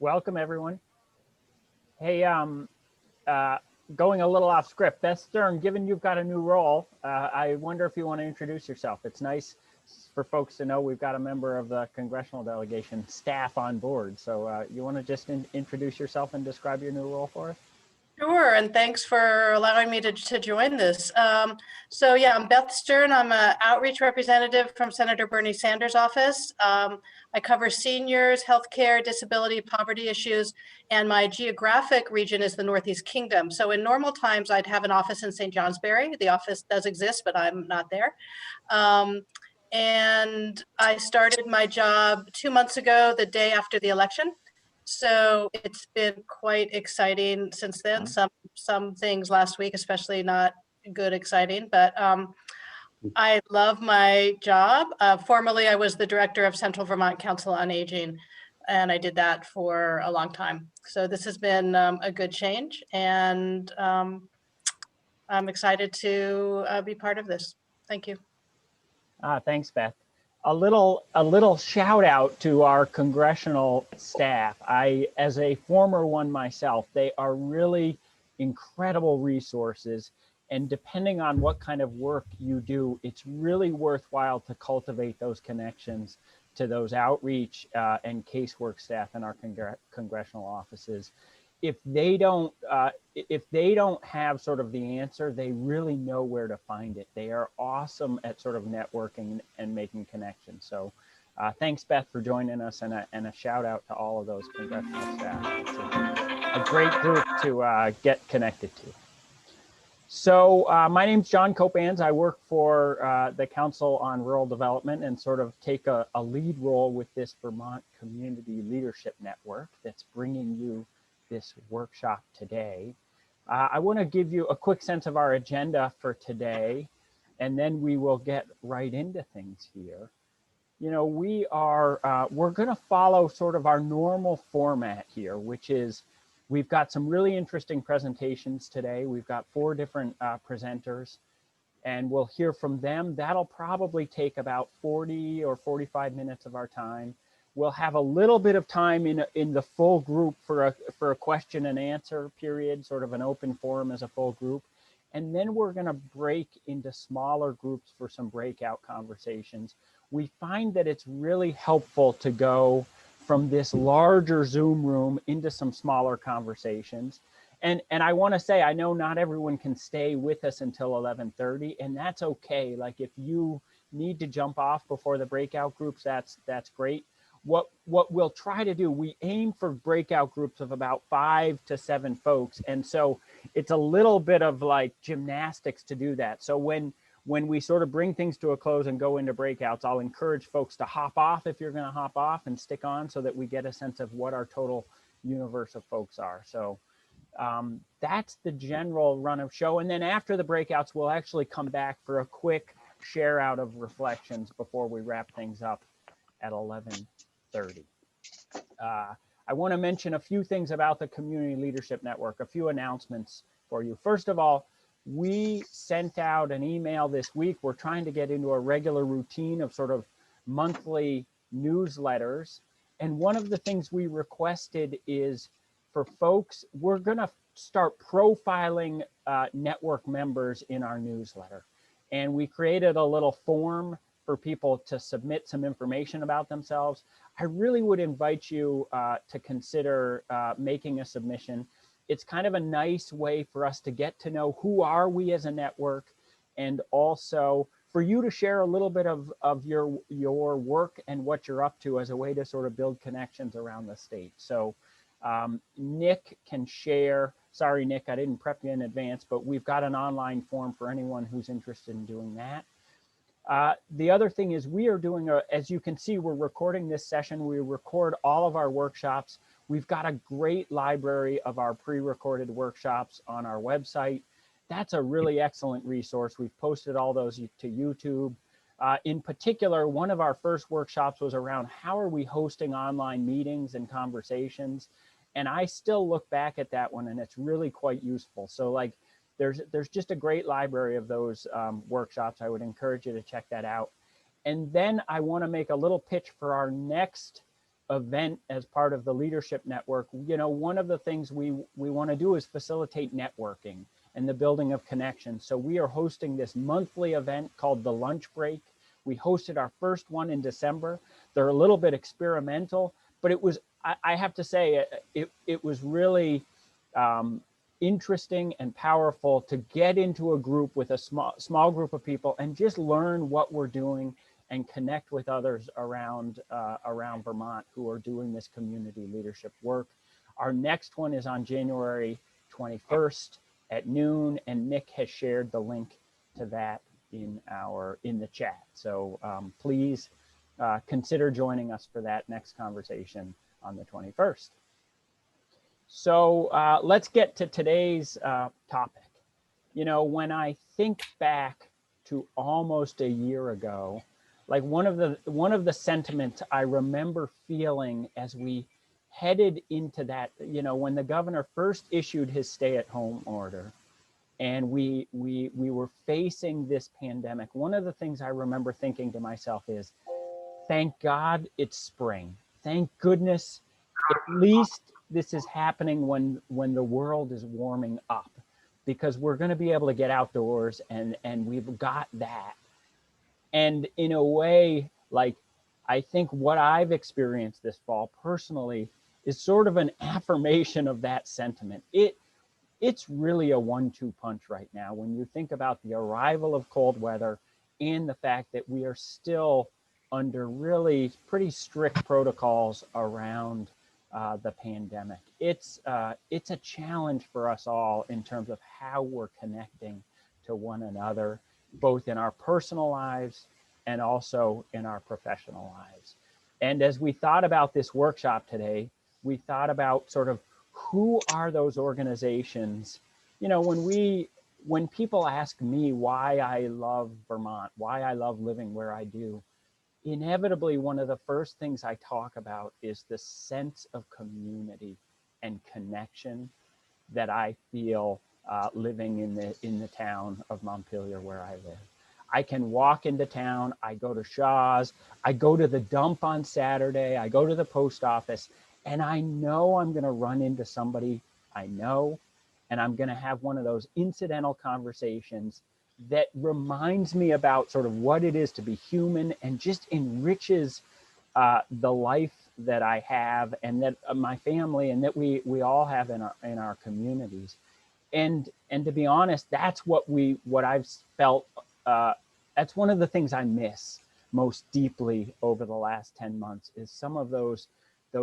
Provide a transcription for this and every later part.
Welcome, everyone. Hey, going a little off script, Beth Stern, given you've got a new role, I wonder if you want to introduce yourself. It's nice for folks to know we've got a member of the congressional delegation staff on board. So you want to just introduce yourself and describe your new role for us? Sure, and thanks for allowing me to join this. So yeah, I'm Beth Stern. I'm an outreach representative from Senator Bernie Sanders' office. I cover seniors, healthcare, disability, poverty issues, and my geographic region is the Northeast Kingdom. So in normal times, I'd have an office in St. Johnsbury. The office does exist, but I'm not there. And I started my job 2 months ago, the day after the election. So it's been quite exciting since then. Some things last week, especially not good exciting, but I love my job. Formerly, I was the director of Central Vermont Council on Aging, and I did that for a long time. So this has been a good change, and I'm excited to be part of this. Thank you. Thanks, Beth. A little shout out to our congressional staff. As a former one myself, they are really incredible resources. And depending on what kind of work you do, it's really worthwhile to cultivate those connections to those outreach and casework staff in our congressional offices. If they don't have sort of the answer, they really know where to find it. They are awesome at sort of networking and making connections. So thanks, Beth, for joining us, and a shout out to all of those congressional staff. It's a great group to get connected to. So my name's John Copans. I work for the Council on Rural Development and sort of take a lead role with this Vermont Community Leadership Network that's bringing you this workshop today. I want to give you a quick sense of our agenda for today, and then we will get right into things here. You know, we're going to follow sort of our normal format here, which is we've got some really interesting presentations today. We've got 4 different presenters, and we'll hear from them. That'll probably take about 40 or 45 minutes of our time. We'll have a little bit of time in the full group for a question and answer period, sort of an open forum as a full group. And then we're going to break into smaller groups for some breakout conversations. We find that it's really helpful to go from this larger Zoom room into some smaller conversations. And I want to say, I know not everyone can stay with us until 11:30, and that's okay. Like if you need to jump off before the breakout groups, that's great. What we'll try to do, we aim for breakout groups of about 5 to 7 folks. And so it's a little bit of like gymnastics to do that. So when we sort of bring things to a close and go into breakouts, I'll encourage folks to hop off if you're going to hop off and stick on so that we get a sense of what our total universe of folks are. So that's the general run of show. And then after the breakouts, we'll actually come back for a quick share out of reflections before we wrap things up at 11:30. I want to mention a few things about the Community Leadership Network, a few announcements for you. First of all, we sent out an email this week. We're trying to get into a regular routine of sort of monthly newsletters. And one of the things we requested is for folks, we're going to start profiling network members in our newsletter. And we created a little form for people to submit some information about themselves. I really would invite you to consider making a submission. It's kind of a nice way for us to get to know who are we as a network, and also for you to share a little bit of your work and what you're up to as a way to sort of build connections around the state. So Nick can share. Sorry, Nick, I didn't prep you in advance, but we've got an online form for anyone who's interested in doing that. The other thing is we are doing, as you can see, we're recording this session. We record all of our workshops. We've got a great library of our pre-recorded workshops on our website. That's a really excellent resource. We've posted all those to YouTube. In particular, one of our first workshops was around how are we hosting online meetings and conversations. And I still look back at that one and it's really quite useful. So like, there's just a great library of those workshops. I would encourage you to check that out. And then I want to make a little pitch for our next event as part of the leadership network, one of the things we want to do is facilitate networking and the building of connections. So we are hosting this monthly event called the Lunch Break. We hosted our first one in December. They're a little bit experimental, but it was, I have to say, it was really interesting and powerful to get into a group with a small group of people and just learn what we're doing and connect with others around Vermont who are doing this community leadership work. Our next one is on January 21st at noon, and Nick has shared the link to that in the chat. So please consider joining us for that next conversation on the 21st. So let's get to today's topic. When I think back to almost a year ago, like one of the sentiments I remember feeling as we headed into that, when the governor first issued his stay-at-home order, and we were facing this pandemic, one of the things I remember thinking to myself is, thank God it's spring. Thank goodness, at least this is happening when the world is warming up, because we're going to be able to get outdoors, and we've got that. And in a way, like, I think what I've experienced this fall personally is sort of an affirmation of that sentiment. It's really a 1-2 punch right now when you think about the arrival of cold weather and the fact that we are still under really pretty strict protocols around the pandemic. It's a challenge for us all in terms of how we're connecting to one another, both in our personal lives and also in our professional lives. And as we thought about this workshop today, we thought about sort of who are those organizations. When people ask me why I love Vermont, why I love living where I do, inevitably one of the first things I talk about is the sense of community and connection that I feel living in the town of Montpelier where I live. I can walk into town, I go to Shaw's, I go to the dump on Saturday, I go to the post office, and I know I'm gonna run into somebody I know, and I'm gonna have one of those incidental conversations that reminds me about sort of what it is to be human and just enriches the life that I have and that my family and that we all have in our communities. And to be honest, that's what I've felt. That's one of the things I miss most deeply over the last 10 months is some of those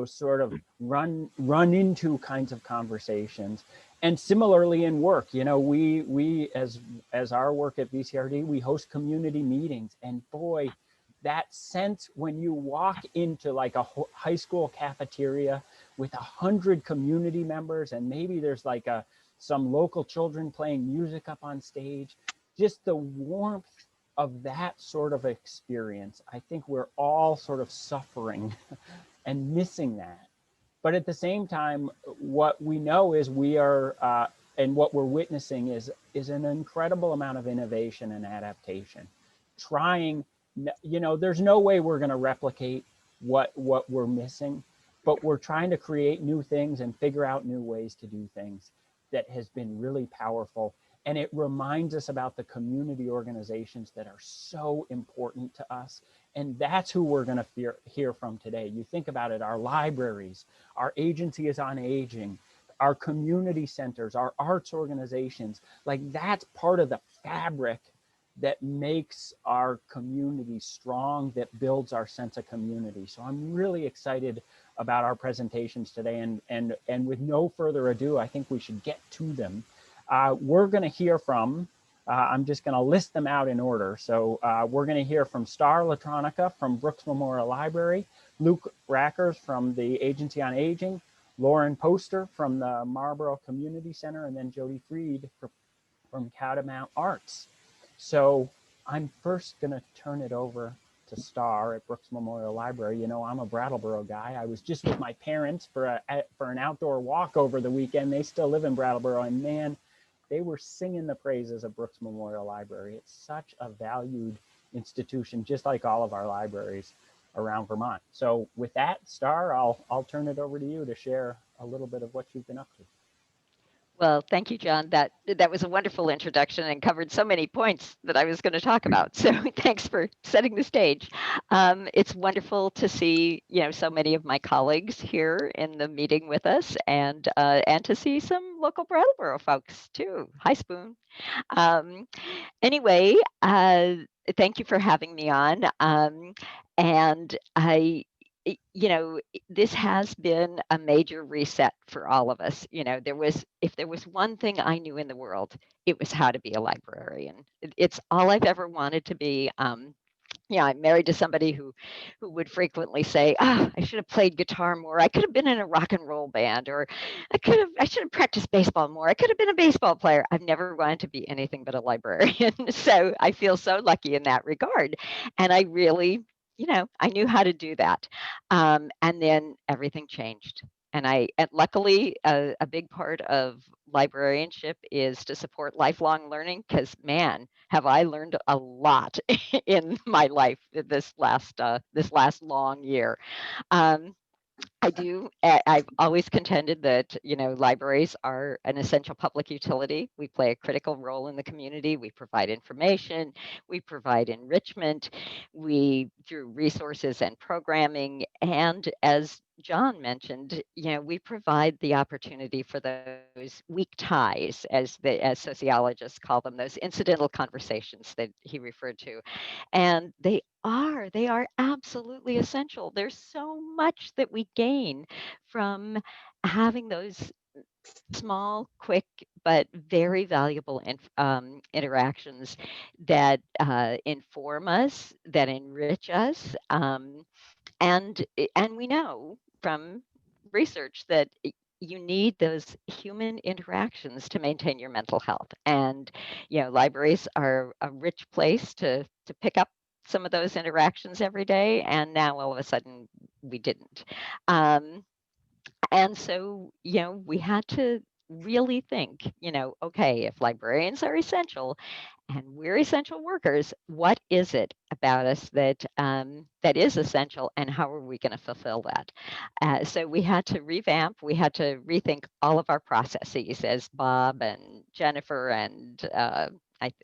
sort of run into kinds of conversations. And similarly in work, we as our work at VCRD, we host community meetings, and boy, that sense when you walk into like a high school cafeteria with 100 community members, and maybe there's like some local children playing music up on stage, just the warmth of that sort of experience. I think we're all sort of suffering and missing that. But at the same time, what we know is we are, and what we're witnessing is an incredible amount of innovation and adaptation. Trying, there's no way we're going to replicate what we're missing, but we're trying to create new things and figure out new ways to do things that has been really powerful. And it reminds us about the community organizations that are so important to us. And that's who we're going to hear from today. You think about it, our libraries, our agencies on aging, our community centers, our arts organizations, like that's part of the fabric that makes our community strong, that builds our sense of community. So I'm really excited about our presentations today. And with no further ado, I think we should get to them. We're going to hear from, I'm just going to list them out in order. So we're going to hear from Starr Latronica from Brooks Memorial Library, Luke Rackers from the Agency on Aging, Lauren Poster from the Marlboro Community Center, and then Jody Freed from Catamount Arts. So I'm first going to turn it over to Starr at Brooks Memorial Library. I'm a Brattleboro guy. I was just with my parents for an outdoor walk over the weekend. They still live in Brattleboro, and man, they were singing the praises of Brooks Memorial Library. It's such a valued institution, just like all of our libraries. around Vermont. So with that, Starr, I'll turn it over to you to share a little bit of what you've been up to. Well, thank you, John. That was a wonderful introduction and covered so many points that I was going to talk about. So thanks for setting the stage. It's wonderful to see so many of my colleagues here in the meeting with us, and to see some local Brattleboro folks too. Hi, Spoon. Anyway, thank you for having me on. And this has been a major reset for all of us. If there was one thing I knew in the world, it was how to be a librarian. It's all I've ever wanted to be. I'm married to somebody who would frequently say, I should have played guitar more. I could have been in a rock and roll band, or I should have practiced baseball more. I could have been a baseball player. I've never wanted to be anything but a librarian. So I feel so lucky in that regard. And I really, I knew how to do that. And then everything changed. And luckily, a big part of librarianship is to support lifelong learning, because man, have I learned a lot in my life this last long year. I've always contended that, libraries are an essential public utility. We play a critical role in the community. We provide information, we provide enrichment, through resources and programming. And as John mentioned, we provide the opportunity for those weak ties, as sociologists call them, those incidental conversations that he referred to. And they are absolutely essential. There's so much that we gain from having those small, quick, but very valuable interactions that inform us, that enrich us, and we know from research that you need those human interactions to maintain your mental health. And libraries are a rich place to pick up some of those interactions every day, and now all of a sudden we didn't. And so, we had to really think, okay, if librarians are essential and we're essential workers, what is it about us that is essential, and how are we going to fulfill that? So we had to revamp, we had to rethink all of our processes, as Bob and Jennifer and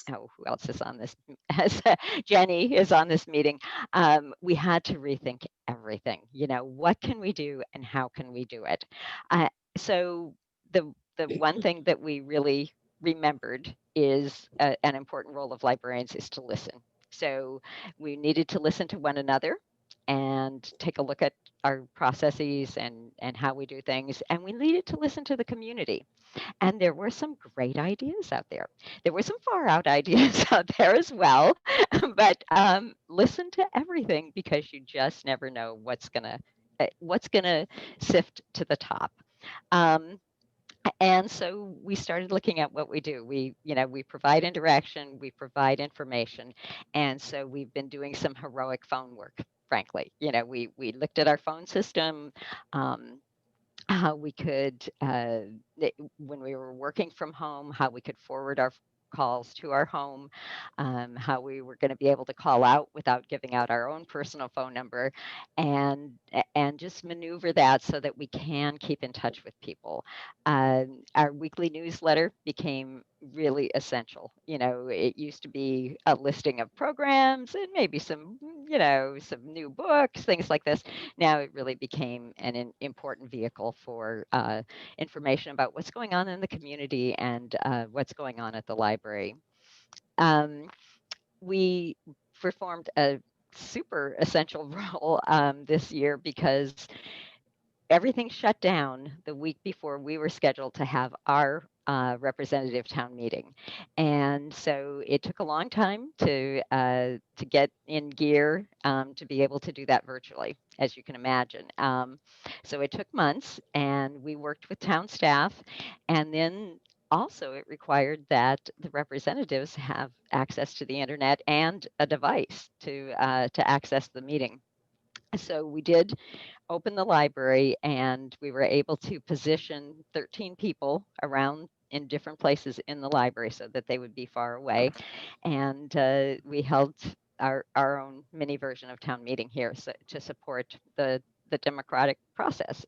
who else is on this? As Jenny is on this meeting, we had to rethink everything. What can we do and how can we do it? So the one thing that we really remembered is an important role of librarians is to listen. So we needed to listen to one another and take a look at our processes and how we do things. And we needed to listen to the community. And there were some great ideas out there. There were some far out ideas out there as well. But listen to everything, because you just never know what's gonna sift to the top. Um, and so we started looking at what we do. We provide interaction, we provide information. And so we've been doing some heroic phone work, frankly. We looked at our phone system, how we could, when we were working from home, how we could forward our calls to our home, how we were going to be able to call out without giving out our own personal phone number, and just maneuver that so that we can keep in touch with people. Our weekly newsletter became really essential. It used to be a listing of programs and maybe some new books, things like this. Now it really became an important vehicle for information about what's going on in the community and what's going on at the library. We performed a super essential role this year, because everything shut down the week before we were scheduled to have our representative town meeting. And so it took a long time to get in gear to be able to do that virtually, as you can imagine. So it took months, and we worked with town staff. And then also it required that the representatives have access to the internet and a device to access the meeting. So we did open the library, and we were able to position 13 people around in different places in the library so that they would be far away. And we held our own mini version of town meeting here, so, to support the democratic process.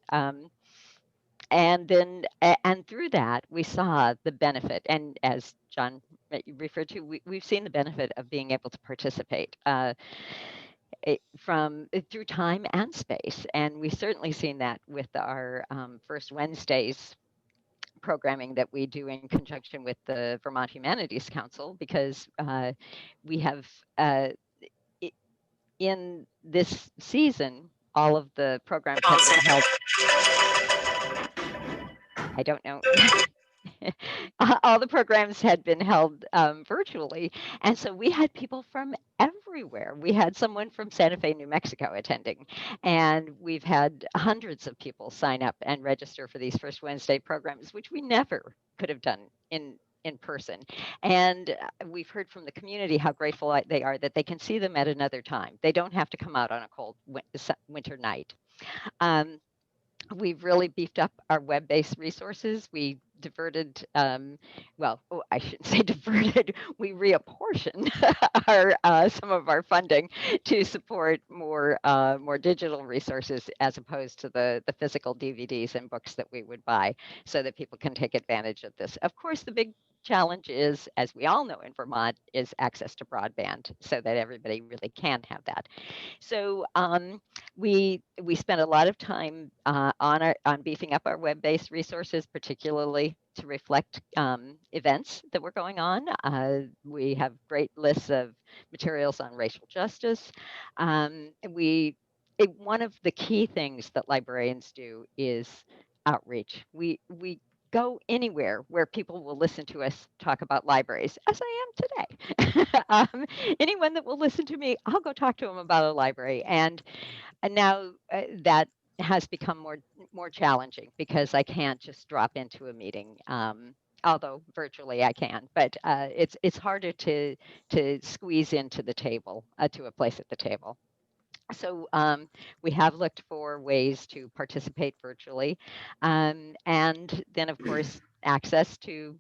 And then, and through that, we saw the benefit. And as John referred to, we've seen the benefit of being able to participate through time and space. And we've certainly seen that with our First Wednesdays programming that we do in conjunction with the Vermont Humanities Council, because we have, in this season, all of the programs have been held. I don't know. All the programs had been held virtually. And so we had people from everywhere. We had someone from Santa Fe, New Mexico attending, and we've had hundreds of people sign up and register for these First Wednesday programs, which we never could have done in person. And we've heard from the community how grateful they are that they can see them at another time. They don't have to come out on a cold winter night. We've really beefed up our web-based resources. We diverted, I shouldn't say diverted, we reapportioned some of our funding to support more digital resources, as opposed to the physical DVDs and books that we would buy, so that people can take advantage of this. Of course, the big challenge is, as we all know in Vermont, is access to broadband, so that everybody really can have that. So we spent a lot of time on beefing up our web-based resources, particularly to reflect events that were going on. We have great lists of materials on racial justice. One of the key things that librarians do is outreach. We go anywhere where people will listen to us talk about libraries, as I am today. Anyone that will listen to me, I'll go talk to them about a library. And now that has become more challenging, because I can't just drop into a meeting. Although virtually I can, but it's harder to squeeze into the table, to a place at the table. So we have looked for ways to participate virtually. And then, of course, access to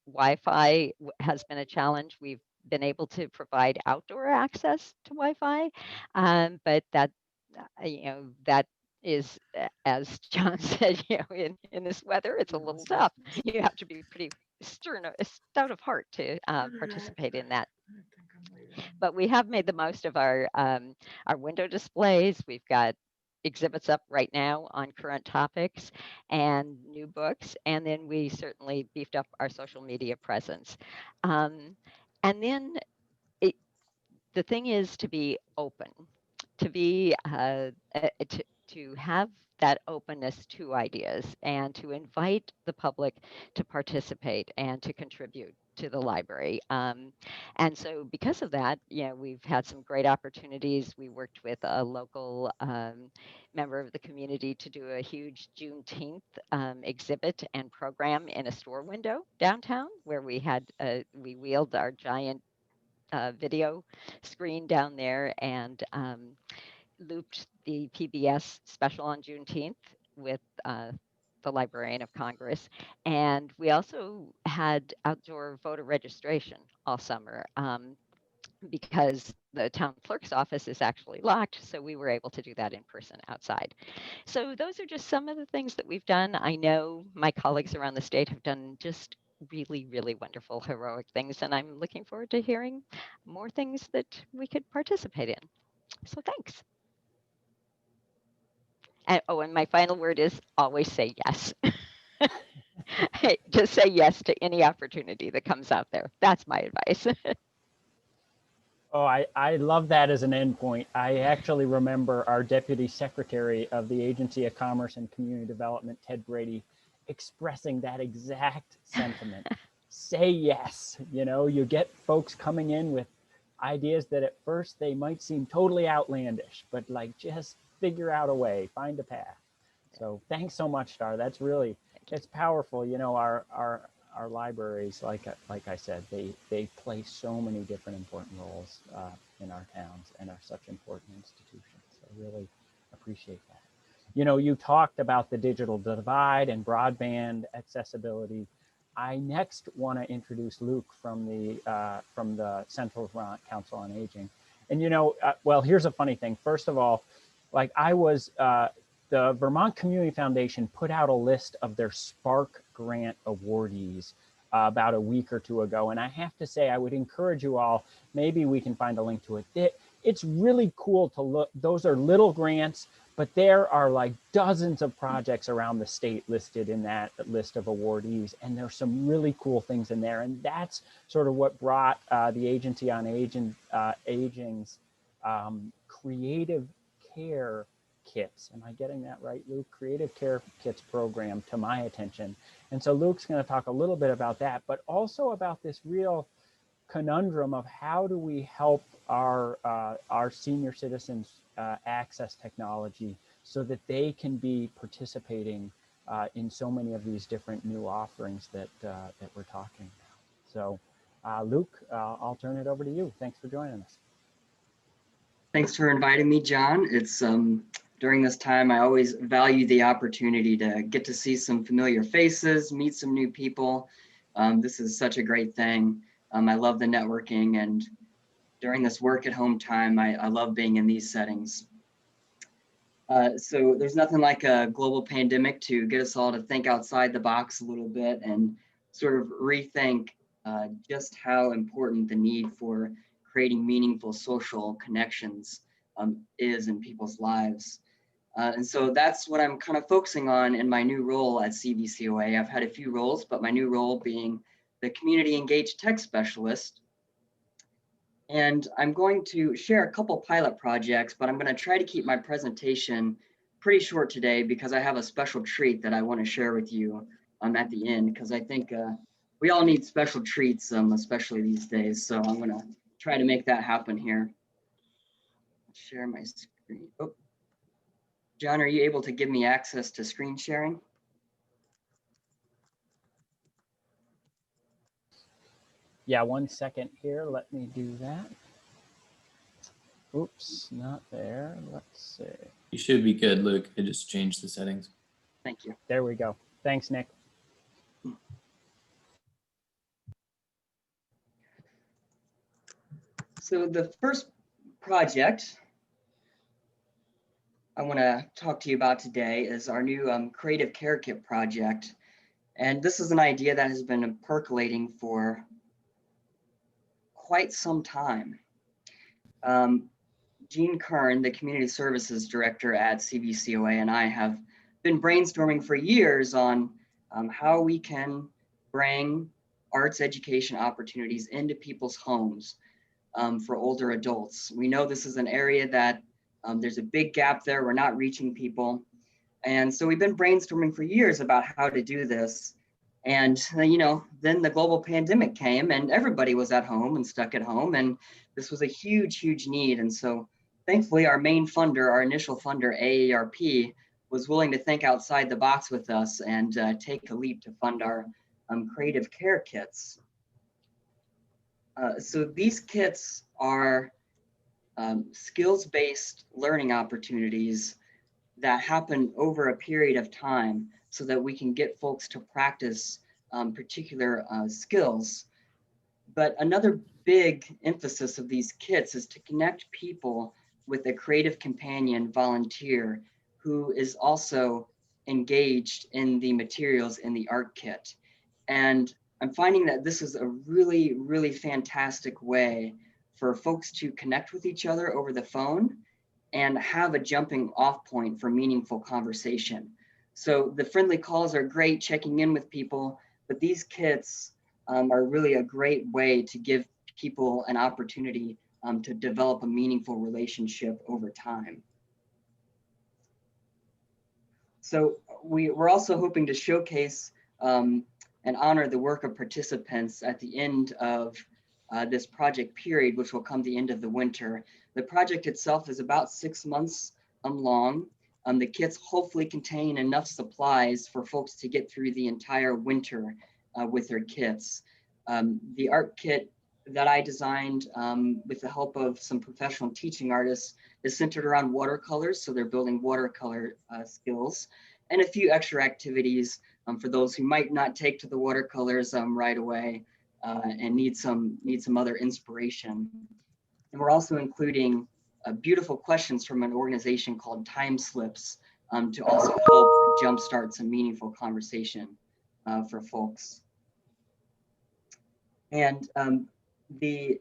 Wi-Fi has been a challenge. We've been able to provide outdoor access to Wi-Fi, but that, that is, as John said, in this weather, it's a little tough. You have to be pretty stout of heart to participate in that. But we have made the most of our window displays. We've got exhibits up right now on current topics and new books, and then we certainly beefed up our social media presence. And then the thing is to be open, to be to have that openness to ideas, and to invite the public to participate and to contribute to the library. And so because of that, we've had some great opportunities. We worked with a local member of the community to do a huge Juneteenth exhibit and program in a store window downtown, where we wheeled our giant video screen down there, and looped the PBS special on Juneteenth with the Librarian of Congress. And we also had outdoor voter registration all summer, because the town clerk's office is actually locked, so we were able to do that in person outside. So those are just some of the things that we've done. I know my colleagues around the state have done just really, really wonderful, heroic things, and I'm looking forward to hearing more things that we could participate in. So thanks. And my final word is always say yes. Just say yes to any opportunity that comes out there. That's my advice. Oh, I love that as an endpoint. I actually remember our Deputy Secretary of the Agency of Commerce and Community Development, Ted Brady, expressing that exact sentiment. Say yes. You get folks coming in with ideas that at first they might seem totally outlandish, but just figure out a way, find a path. So thanks so much, Starr. That's powerful. Our libraries, like I said, they play so many different important roles in our towns, and are such important institutions. So I really appreciate that. You talked about the digital divide and broadband accessibility. I next want to introduce Luke from the Central Vermont Council on Aging. And you know, well, here's a funny thing. First of all, like I was, the Vermont Community Foundation put out a list of their Spark Grant awardees about a week or two ago. And I have to say, I would encourage you all, maybe we can find a link to it. It's really cool to look. Those are little grants, but there are like dozens of projects around the state listed in that list of awardees. And there's some really cool things in there. And that's sort of what brought the Agency on Aging's creative care kits. Am I getting that right, Luke? Creative care kits program to my attention. And so Luke's going to talk a little bit about that, but also about this real conundrum of how do we help our senior citizens access technology so that they can be participating in so many of these different new offerings that we're talking about. So Luke, I'll turn it over to you. Thanks for joining us. Thanks for inviting me, John. It's during this time, I always value the opportunity to get to see some familiar faces, meet some new people. This is such a great thing. I love the networking, and during this work at home time, I love being in these settings. So there's nothing like a global pandemic to get us all to think outside the box a little bit and sort of rethink just how important the need for creating meaningful social connections is in people's lives. And so that's what I'm kind of focusing on in my new role at CVCOA. I've had a few roles, but my new role being the Community Engaged Tech Specialist. And I'm going to share a couple pilot projects, but I'm going to try to keep my presentation pretty short today because I have a special treat that I want to share with you at the end, because I think we all need special treats, especially these days. So I'm going to try to make that happen here. Share my screen. Oh. John, are you able to give me access to screen sharing? Yeah, 1 second here. Let me do that. Oops, not there. Let's see. You should be good, Luke. I just changed the settings. Thank you. There we go. Thanks, Nick. So the first project I want to talk to you about today is our new Creative Care Kit project. And this is an idea that has been percolating for quite some time. Jean Kern, the Community Services Director at CVCOA, and I have been brainstorming for years on how we can bring arts education opportunities into people's homes for older adults. We know this is an area that there's a big gap there. We're not reaching people. And so we've been brainstorming for years about how to do this. And, you know, then the global pandemic came and everybody was at home and stuck at home. And this was a huge, huge need. And so thankfully, our main funder, our initial funder, AARP, was willing to think outside the box with us and take a leap to fund our creative care kits. So these kits are skills-based learning opportunities that happen over a period of time so that we can get folks to practice particular skills. But another big emphasis of these kits is to connect people with a creative companion volunteer who is also engaged in the materials in the art kit. And I'm finding that this is a really, really fantastic way for folks to connect with each other over the phone and have a jumping off point for meaningful conversation. So the friendly calls are great, checking in with people, but these kits are really a great way to give people an opportunity to develop a meaningful relationship over time. So we're also hoping to showcase and honor the work of participants at the end of this project period, which will come the end of the winter. The project itself is about 6 months long. The kits hopefully contain enough supplies for folks to get through the entire winter with their kits. The art kit that I designed with the help of some professional teaching artists is centered around watercolors. So they're building watercolor skills and a few extra activities for those who might not take to the watercolors right away and need some other inspiration. And we're also including beautiful questions from an organization called Time Slips to also help jumpstart some meaningful conversation for folks. And we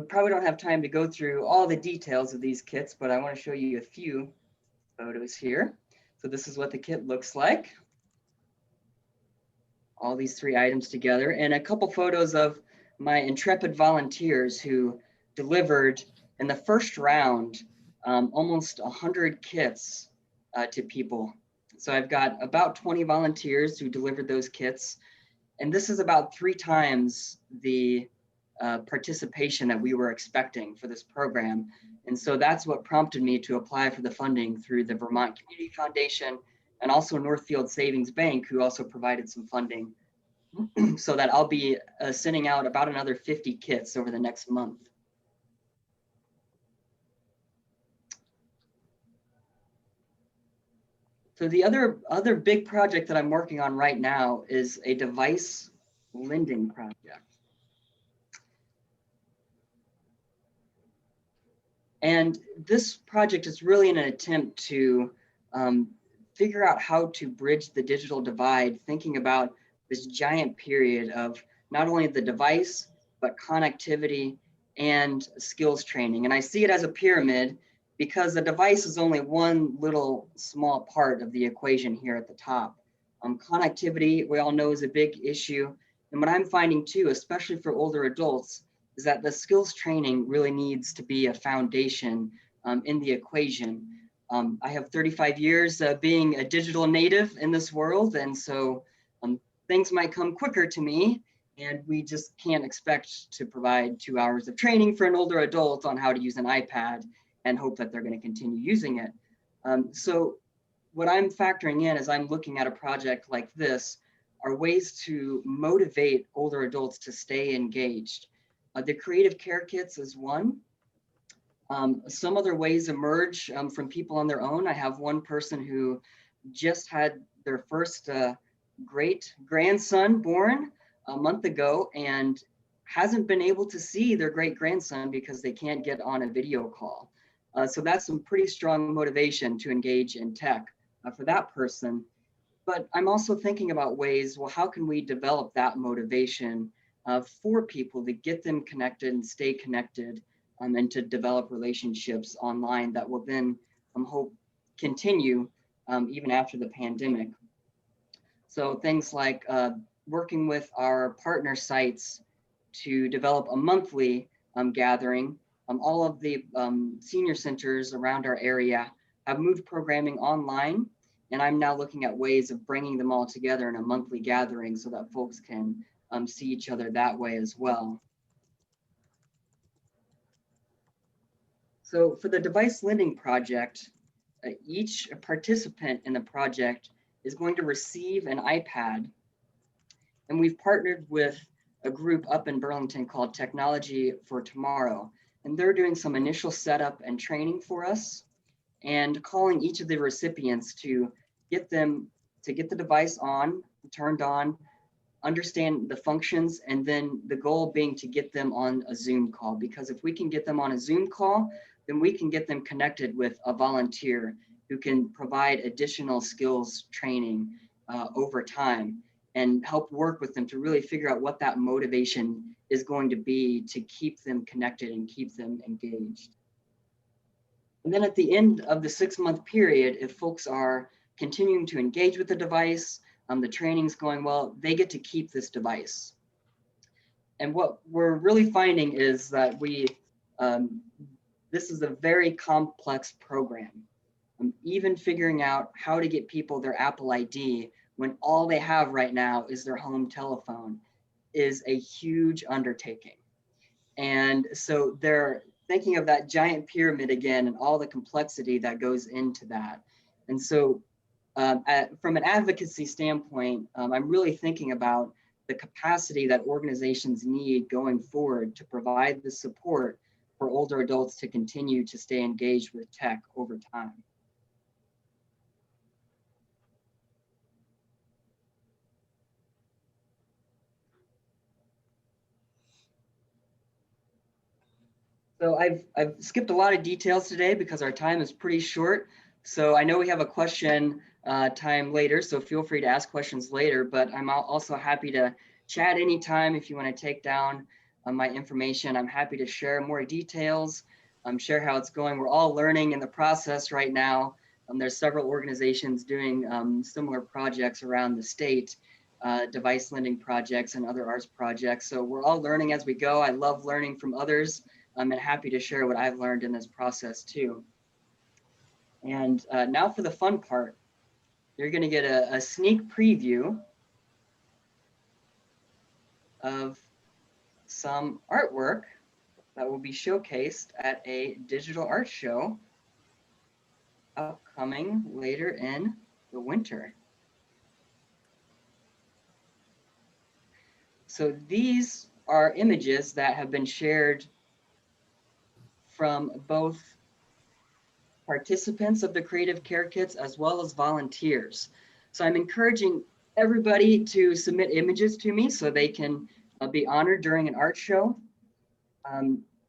probably don't have time to go through all the details of these kits, but I want to show you a few photos here. So this is what the kit looks like. All these 3 items together, and a couple photos of my intrepid volunteers who delivered in the first round almost 100 kits to people. So I've got about 20 volunteers who delivered those kits, and this is about 3 times the participation that we were expecting for this program. And so that's what prompted me to apply for the funding through the Vermont Community Foundation and also Northfield Savings Bank, who also provided some funding, so that I'll be sending out about another 50 kits over the next month. So the other big project that I'm working on right now is a device lending project. And this project is really an attempt to figure out how to bridge the digital divide, thinking about this giant period of not only the device, but connectivity and skills training. And I see it as a pyramid because the device is only one little small part of the equation here at the top. Connectivity, we all know, is a big issue. And what I'm finding too, especially for older adults, is that the skills training really needs to be a foundation in the equation. I have 35 years being a digital native in this world, and so things might come quicker to me, and we just can't expect to provide 2 hours of training for an older adult on how to use an iPad and hope that they're going to continue using it. So what I'm factoring in as I'm looking at a project like this are ways to motivate older adults to stay engaged. The creative care kits is one. Some other ways emerge from people on their own. I have one person who just had their first great grandson born a month ago and hasn't been able to see their great grandson because they can't get on a video call. So that's some pretty strong motivation to engage in tech for that person. But I'm also thinking about ways, well, how can we develop that motivation for people to get them connected and stay connected and to develop relationships online that will then, hope, continue even after the pandemic. So things like working with our partner sites to develop a monthly gathering. All of the senior centers around our area have moved programming online, and I'm now looking at ways of bringing them all together in a monthly gathering so that folks can see each other that way as well. So for the device lending project, each participant in the project is going to receive an iPad, and we've partnered with a group up in Burlington called Technology for Tomorrow, and they're doing some initial setup and training for us and calling each of the recipients to get the device on, turned on, understand the functions, and then the goal being to get them on a Zoom call, because if we can get them on a Zoom call, then we can get them connected with a volunteer who can provide additional skills training over time and help work with them to really figure out what that motivation is going to be to keep them connected and keep them engaged. And then at the end of the 6-month period, if folks are continuing to engage with the device, the training's going well, they get to keep this device. And what we're really finding is that this is a very complex program. Even figuring out how to get people their Apple ID when all they have right now is their home telephone is a huge undertaking. And so they're thinking of that giant pyramid again and all the complexity that goes into that. And so from an advocacy standpoint, I'm really thinking about the capacity that organizations need going forward to provide the support for older adults to continue to stay engaged with tech over time. So I've skipped a lot of details today because our time is pretty short. So I know we have a question time later, so feel free to ask questions later, but I'm also happy to chat anytime if you want to take down my information. I'm happy to share more details, share how it's going. We're all learning in the process right now. There's several organizations doing similar projects around the state, device lending projects and other arts projects. So we're all learning as we go. I love learning from others. I'm happy to share what I've learned in this process too. And now for the fun part. You're going to get a sneak preview of some artwork that will be showcased at a digital art show upcoming later in the winter. So these are images that have been shared from both participants of the Creative Care Kits as well as volunteers. So I'm encouraging everybody to submit images to me so they can be honored during an art show.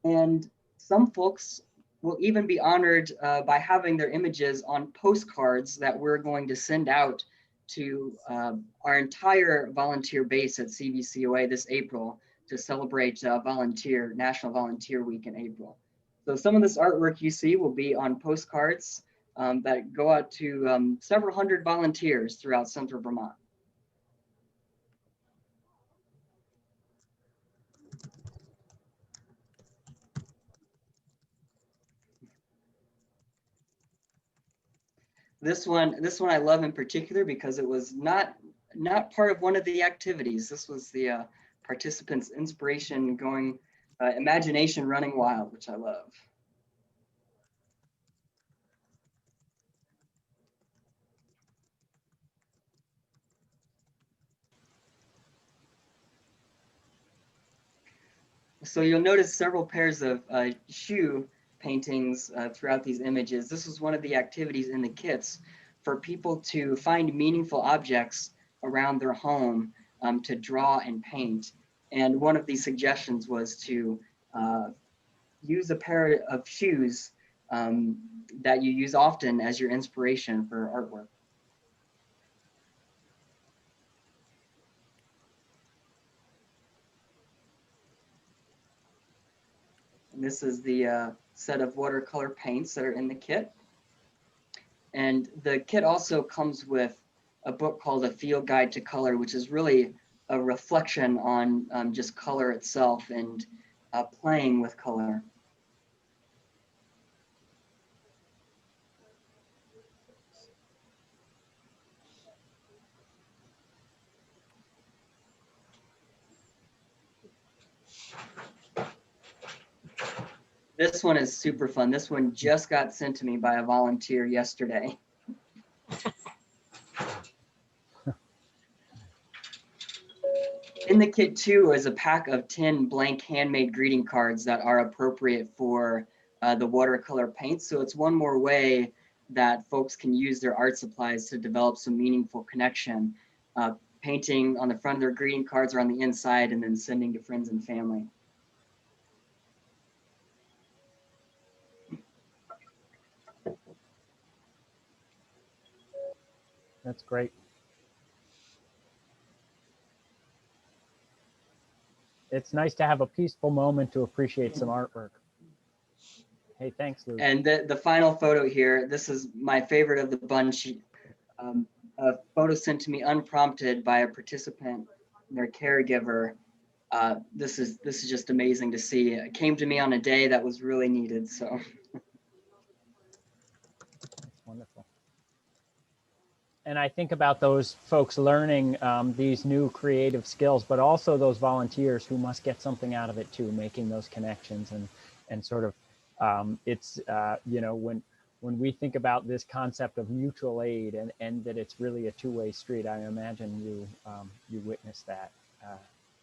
And some folks will even be honored by having their images on postcards that we're going to send out to our entire volunteer base at CVCOA this April to celebrate National Volunteer Week in April. So some of this artwork you see will be on postcards that go out to several hundred volunteers throughout Central Vermont. This one I love in particular because it was not part of one of the activities. This was the participants' inspiration going, imagination running wild, which I love. So you'll notice several pairs of shoe paintings throughout these images. This was one of the activities in the kits for people to find meaningful objects around their home to draw and paint. And one of these suggestions was to use a pair of shoes that you use often as your inspiration for artwork. And this is the set of watercolor paints that are in the kit. And the kit also comes with a book called A Field Guide to Color, which is really a reflection on just color itself and playing with color. This one is super fun. This one just got sent to me by a volunteer yesterday. In the kit too is a pack of 10 blank handmade greeting cards that are appropriate for the watercolor paint. So it's one more way that folks can use their art supplies to develop some meaningful connection. Painting on the front of their greeting cards or on the inside and then sending to friends and family. That's great. It's nice to have a peaceful moment to appreciate some artwork. Hey, thanks, Lou. And the final photo here, this is my favorite of the bunch. A photo sent to me unprompted by a participant and their caregiver. This is just amazing to see. It came to me on a day that was really needed, so. That's wonderful. And I think about those folks learning these new creative skills, but also those volunteers who must get something out of it too, making those connections and sort of, you know, when we think about this concept of mutual aid and that it's really a two-way street, I imagine you witness that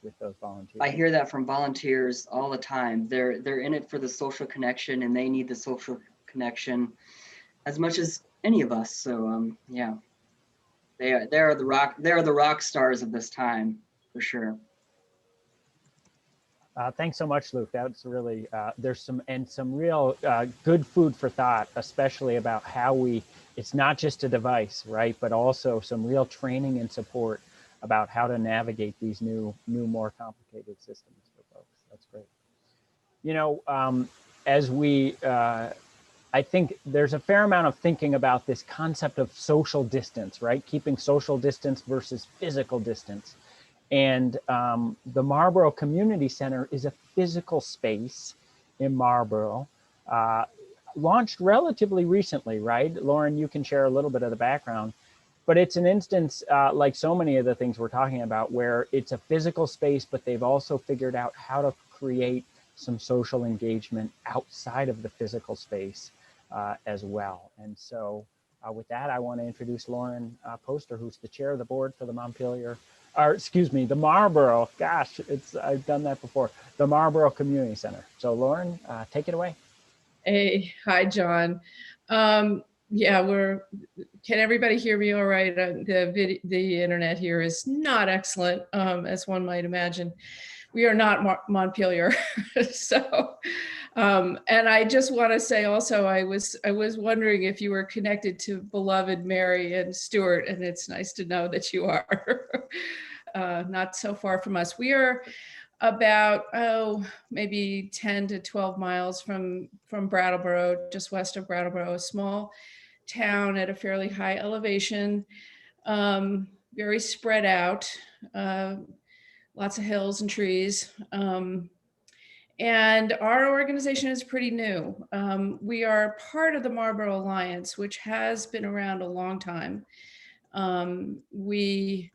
with those volunteers. I hear that from volunteers all the time. They're in it for the social connection and they need the social connection as much as any of us. So yeah. They are the rock stars of this time for sure. Thanks so much, Luke. That's really, there's some real good food for thought, especially about how it's not just a device, right? But also some real training and support about how to navigate these new, more complicated systems for folks. That's great. You know, as we, I think there's a fair amount of thinking about this concept of social distance, right? Keeping social distance versus physical distance. And the Marlboro Community Center is a physical space in Marlboro, launched relatively recently, right? Lauren, you can share a little bit of the background, but it's an instance like so many of the things we're talking about where it's a physical space, but they've also figured out how to create some social engagement outside of the physical space as well. And so with that, I want to introduce Lauren Poster, who's the chair of the board for the Montpelier, or excuse me, the Marlboro, gosh, I've done that before, the Marlboro Community Center. So Lauren, take it away. Hey, hi, John. Yeah, can everybody hear me all right? The internet here is not excellent, as one might imagine. We are not Montpelier. So, and I just want to say also, I was wondering if you were connected to beloved Mary and Stuart, and it's nice to know that you are. Not so far from us. We are about, maybe 10 to 12 miles from Brattleboro, just west of Brattleboro, a small town at a fairly high elevation, very spread out, lots of hills and trees. And our organization is pretty new. We are part of the Marlboro Alliance, which has been around a long time. We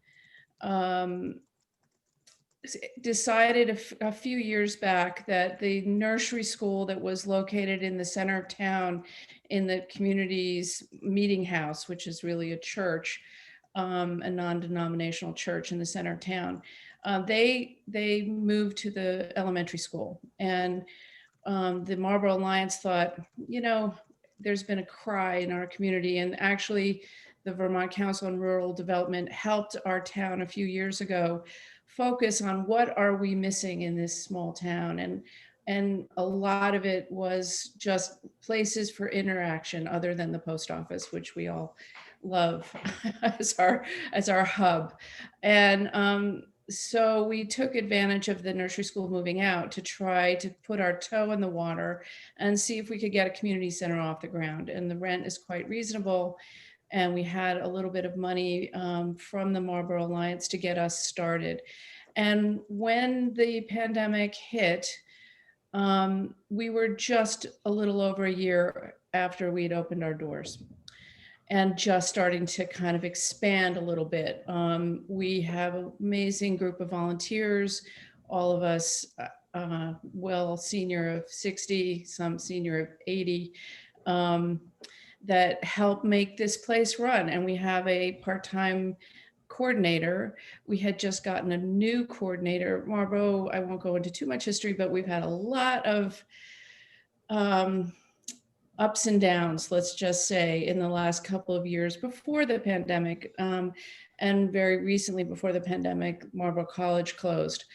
decided a few years back that the nursery school that was located in the center of town in the community's meeting house, which is really a church, a non-denominational church in the center of town, they moved to the elementary school. And the Marlboro Alliance thought, you know, there's been a cry in our community, and actually the Vermont Council on Rural Development helped our town a few years ago focus on what are we missing in this small town. And a lot of it was just places for interaction other than the post office, which we all love as our hub. And so we took advantage of the nursery school moving out to try to put our toe in the water and see if we could get a community center off the ground. And the rent is quite reasonable. And we had a little bit of money from the Marlboro Alliance to get us started. And when the pandemic hit, we were just a little over a year after we'd opened our doors and just starting to kind of expand a little bit. We have an amazing group of volunteers, all of us, well, senior of 60, some senior of 80, that help make this place run. And we have a part-time coordinator. We had just gotten a new coordinator. Marlboro, I won't go into too much history, but we've had a lot of ups and downs, let's just say, in the last couple of years before the pandemic. And very recently before the pandemic, Marlboro College closed.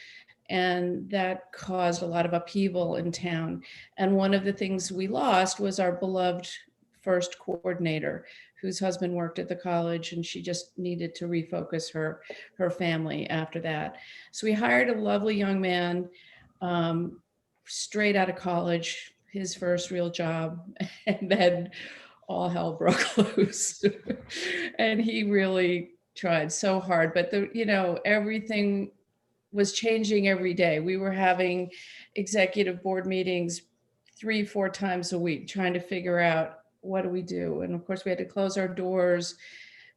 And that caused a lot of upheaval in town. And one of the things we lost was our beloved first coordinator, whose husband worked at the college, and she just needed to refocus her family after that. So we hired a lovely young man, straight out of college, his first real job, and then all hell broke loose. And he really tried so hard, but everything was changing every day. We were having executive board meetings 3-4 times a week, trying to figure out, what do we do? And of course we had to close our doors.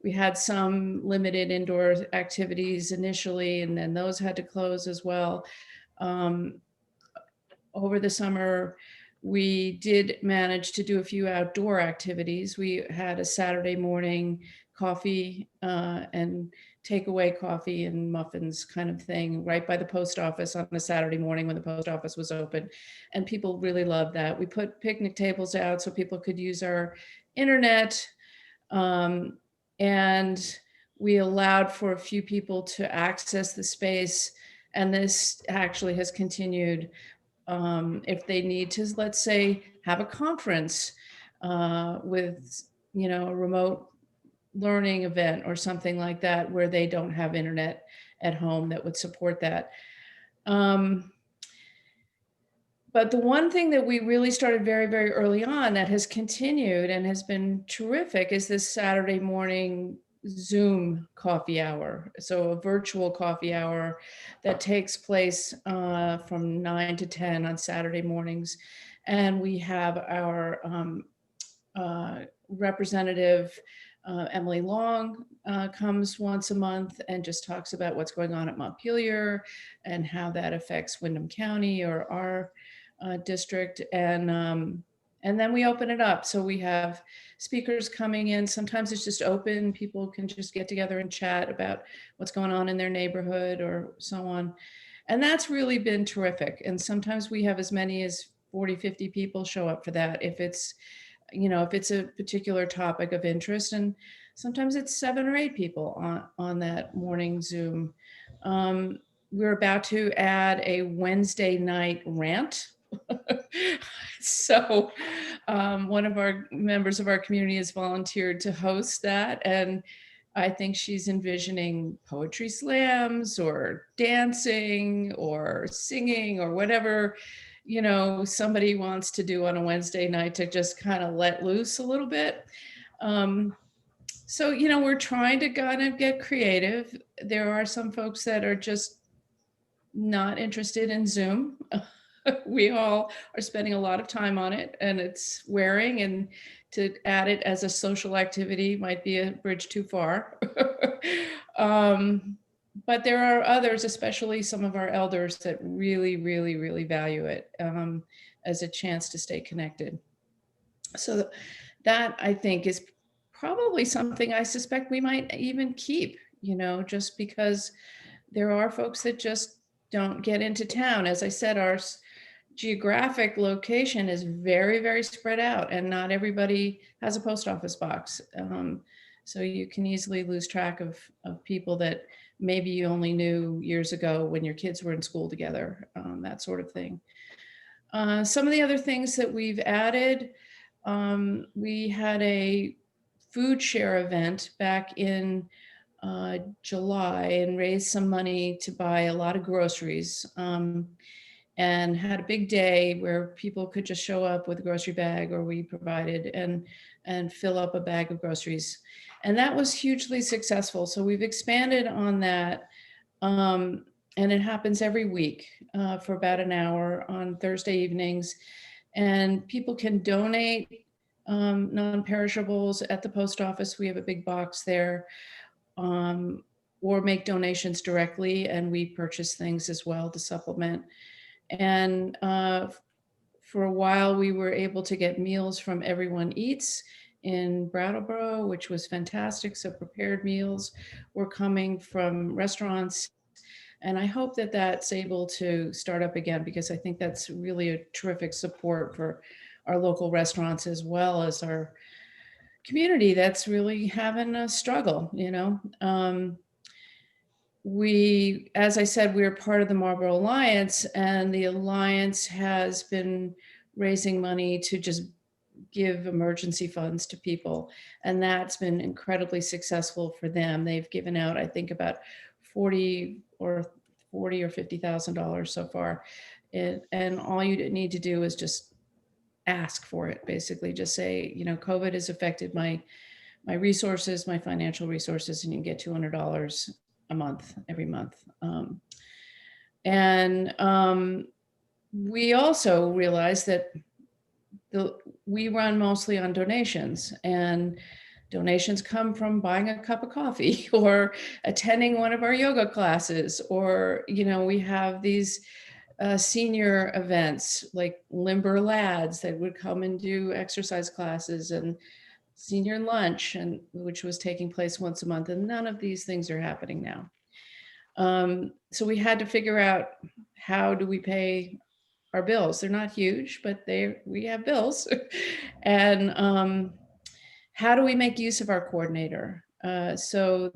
We had some limited indoor activities initially, and then those had to close as well. Over the summer, we did manage to do a few outdoor activities. We had a Saturday morning coffee and takeaway coffee and muffins kind of thing right by the post office on a Saturday morning when the post office was open. And people really loved that. We put picnic tables out so people could use our internet. And we allowed for a few people to access the space And this actually has continued. If they need to, let's say, have a conference with, a remote learning event or something like that, where they don't have internet at home that would support that. But the one thing that we really started very, very early on that has continued and has been terrific is this Saturday morning Zoom coffee hour. So a virtual coffee hour that takes place from 9 to 10 on Saturday mornings. And we have our representative, Emily Long, comes once a month and just talks about what's going on at Montpelier and how that affects Windham County or our district. And then we open it up. So we have speakers coming in. Sometimes it's just open. People can just get together and chat about what's going on in their neighborhood or so on. And that's really been terrific. And sometimes we have as many as 40, 50 people show up for that if it's a particular topic of interest. And sometimes it's 7 or 8 people on that morning Zoom. We're about to add a Wednesday night rant. So one of our members of our community has volunteered to host that. And I think she's envisioning poetry slams or dancing or singing or whatever, somebody wants to do on a Wednesday night to just kind of let loose a little bit. So, we're trying to kind of get creative. There are some folks that are just not interested in Zoom. We all are spending a lot of time on it and it's wearing, and to add it as a social activity might be a bridge too far. But there are others, especially some of our elders, that really, really, really value it as a chance to stay connected. So that, I think, is probably something I suspect we might even keep, just because there are folks that just don't get into town. As I said, our geographic location is very, very spread out, and not everybody has a post office box. So you can easily lose track of people that maybe you only knew years ago when your kids were in school together, that sort of thing. Some of the other things that we've added, we had a food share event back in July and raised some money to buy a lot of groceries, and had a big day where people could just show up with a grocery bag, or we provided, and fill up a bag of groceries. And that was hugely successful. So we've expanded on that. And it happens every week for about an hour on Thursday evenings. And people can donate non-perishables at the post office. We have a big box there, or make donations directly. And we purchase things as well to supplement. And for a while, we were able to get meals from Everyone Eats in Brattleboro, which was fantastic. So prepared meals were coming from restaurants. And I hope that that's able to start up again, because I think that's really a terrific support for our local restaurants as well as our community that's really having a struggle, We, as I said, we're part of the Marlboro Alliance, and the Alliance has been raising money to just give emergency funds to people. And that's been incredibly successful for them. They've given out, I think, about $40,000 or $50,000 so far. And all you need to do is just ask for it, basically. Just say, COVID has affected my resources, my financial resources, and you can get $200 a month, every month. We also realized that we run mostly on donations, and donations come from buying a cup of coffee or attending one of our yoga classes, or, we have these senior events like Limber Lads that would come and do exercise classes, and senior lunch, and which was taking place once a month. And none of these things are happening now. So we had to figure out, how do we pay our bills? They're not huge, but we have bills. And how do we make use of our coordinator? So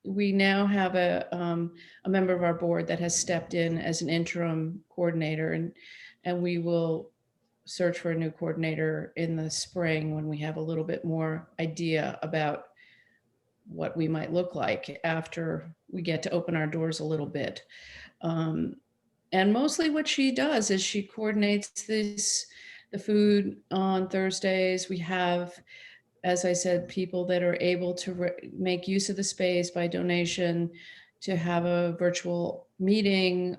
we now have a member of our board that has stepped in as an interim coordinator, and we will search for a new coordinator in the spring when we have a little bit more idea about what we might look like after we get to open our doors a little bit. And mostly what she does is she coordinates the food on Thursdays. We have, as I said, people that are able to make use of the space by donation, to have a virtual meeting,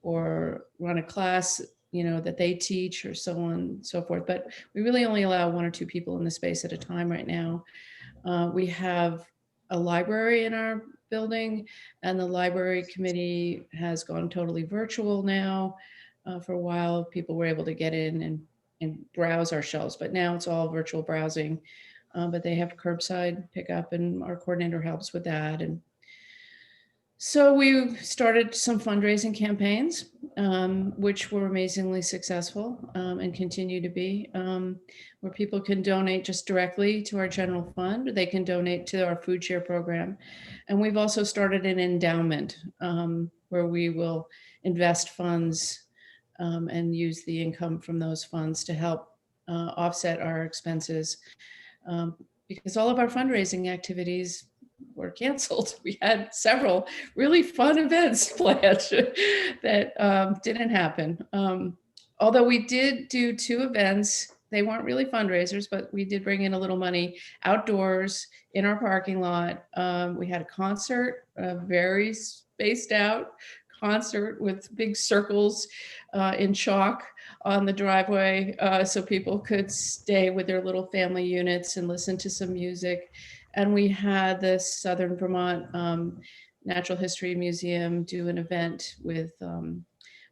or run a class, that they teach, or so on and so forth. But we really only allow 1 or 2 people in the space at a time right now. We have a library in our building, and the library committee has gone totally virtual now. For a while, people were able to get in and browse our shelves, but now it's all virtual browsing. But they have curbside pickup, and our coordinator helps with that. And so we started some fundraising campaigns, which were amazingly successful, and continue to be, where people can donate just directly to our general fund. They can donate to our food share program. And we've also started an endowment, where we will invest funds, and use the income from those funds to help offset our expenses, because all of our fundraising activities were canceled. We had several really fun events planned that didn't happen. Although we did do 2 events. They weren't really fundraisers, but we did bring in a little money outdoors in our parking lot. We had a concert, a very spaced out concert with big circles in chalk on the driveway, so people could stay with their little family units and listen to some music. And we had the Southern Vermont Natural History Museum do an event with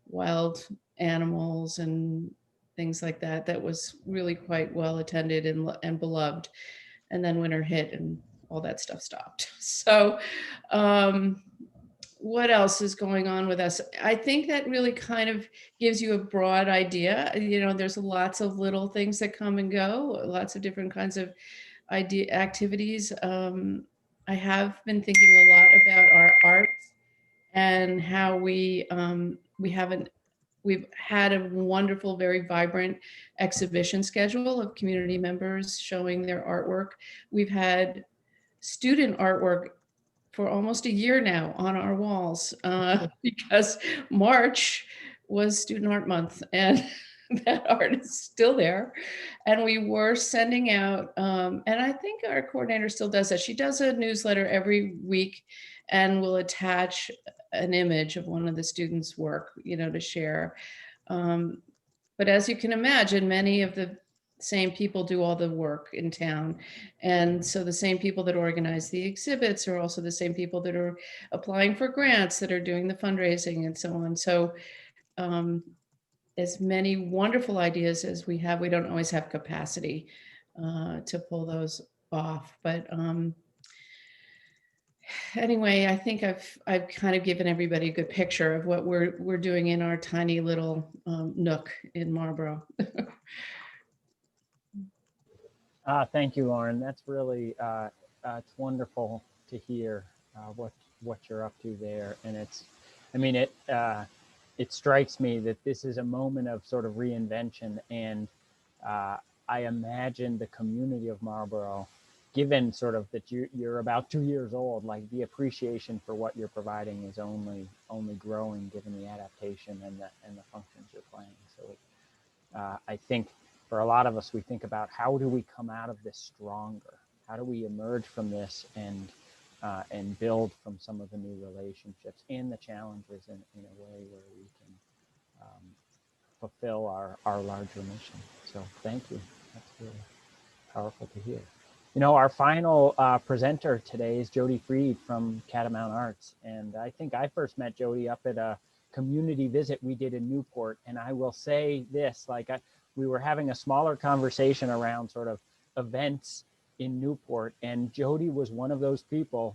wild animals and things like that. That was really quite well attended and beloved. And then winter hit and all that stuff stopped. So what else is going on with us? I think that really kind of gives you a broad idea. There's lots of little things that come and go, lots of different kinds of activities. I have been thinking a lot about our arts and how we've had a wonderful, very vibrant exhibition schedule of community members showing their artwork. We've had student artwork for almost a year now on our walls, because March was Student Art Month, and that art is still there. And we were sending out, and I think our coordinator still does that. She does a newsletter every week and will attach an image of one of the students' work, to share. But as you can imagine, many of the same people do all the work in town. And so the same people that organize the exhibits are also the same people that are applying for grants, that are doing the fundraising and so on. So as many wonderful ideas as we have, we don't always have capacity to pull those off. But anyway, I think I've kind of given everybody a good picture of what we're doing in our tiny little nook in Marlboro. Thank you, Lauren. That's really, it's wonderful to hear what you're up to there. And it strikes me that this is a moment of sort of reinvention. And I imagine the community of Marlboro, given sort of that you're about 2 years old, like the appreciation for what you're providing is only growing given the adaptation and the functions you're playing. So I think for a lot of us, we think about how do we come out of this stronger? How do we emerge from this and build from some of the new relationships and the challenges in a way where we can fulfill our larger mission. So thank you. That's really powerful to hear. Our final presenter today is Jody Freed from Catamount Arts. And I think I first met Jody up at a community visit we did in Newport. And I will say this, we were having a smaller conversation around sort of events in Newport, and Jody was one of those people,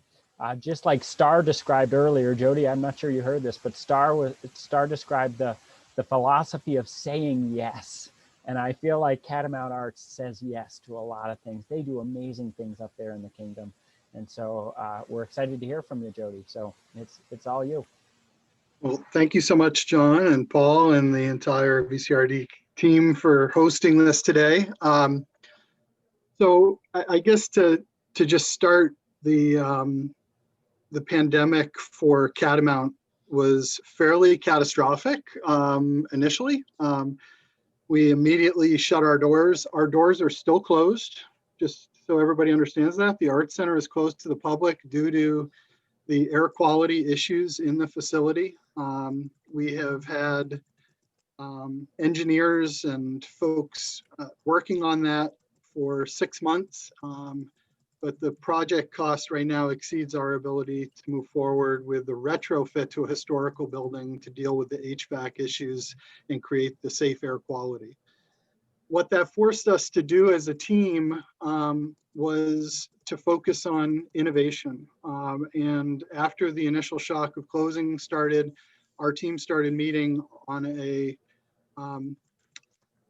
just like Starr described earlier. Jody, I'm not sure you heard this, but Starr described the philosophy of saying yes. And I feel like Catamount Arts says yes to a lot of things. They do amazing things up there in the kingdom. And so we're excited to hear from you, Jody. So it's all you. Well, thank you so much, John and Paul and the entire VCRD team for hosting this today. So I guess to just start, the pandemic for Catamount was fairly catastrophic initially. We immediately shut our doors. Our doors are still closed, just so everybody understands that. The Art Center is closed to the public due to the air quality issues in the facility. We have had engineers and folks working on that for 6 months, but the project cost right now exceeds our ability to move forward with the retrofit to a historical building to deal with the HVAC issues and create the safe air quality. What that forced us to do as a team was to focus on innovation. And after the initial shock of closing started, our team started meeting on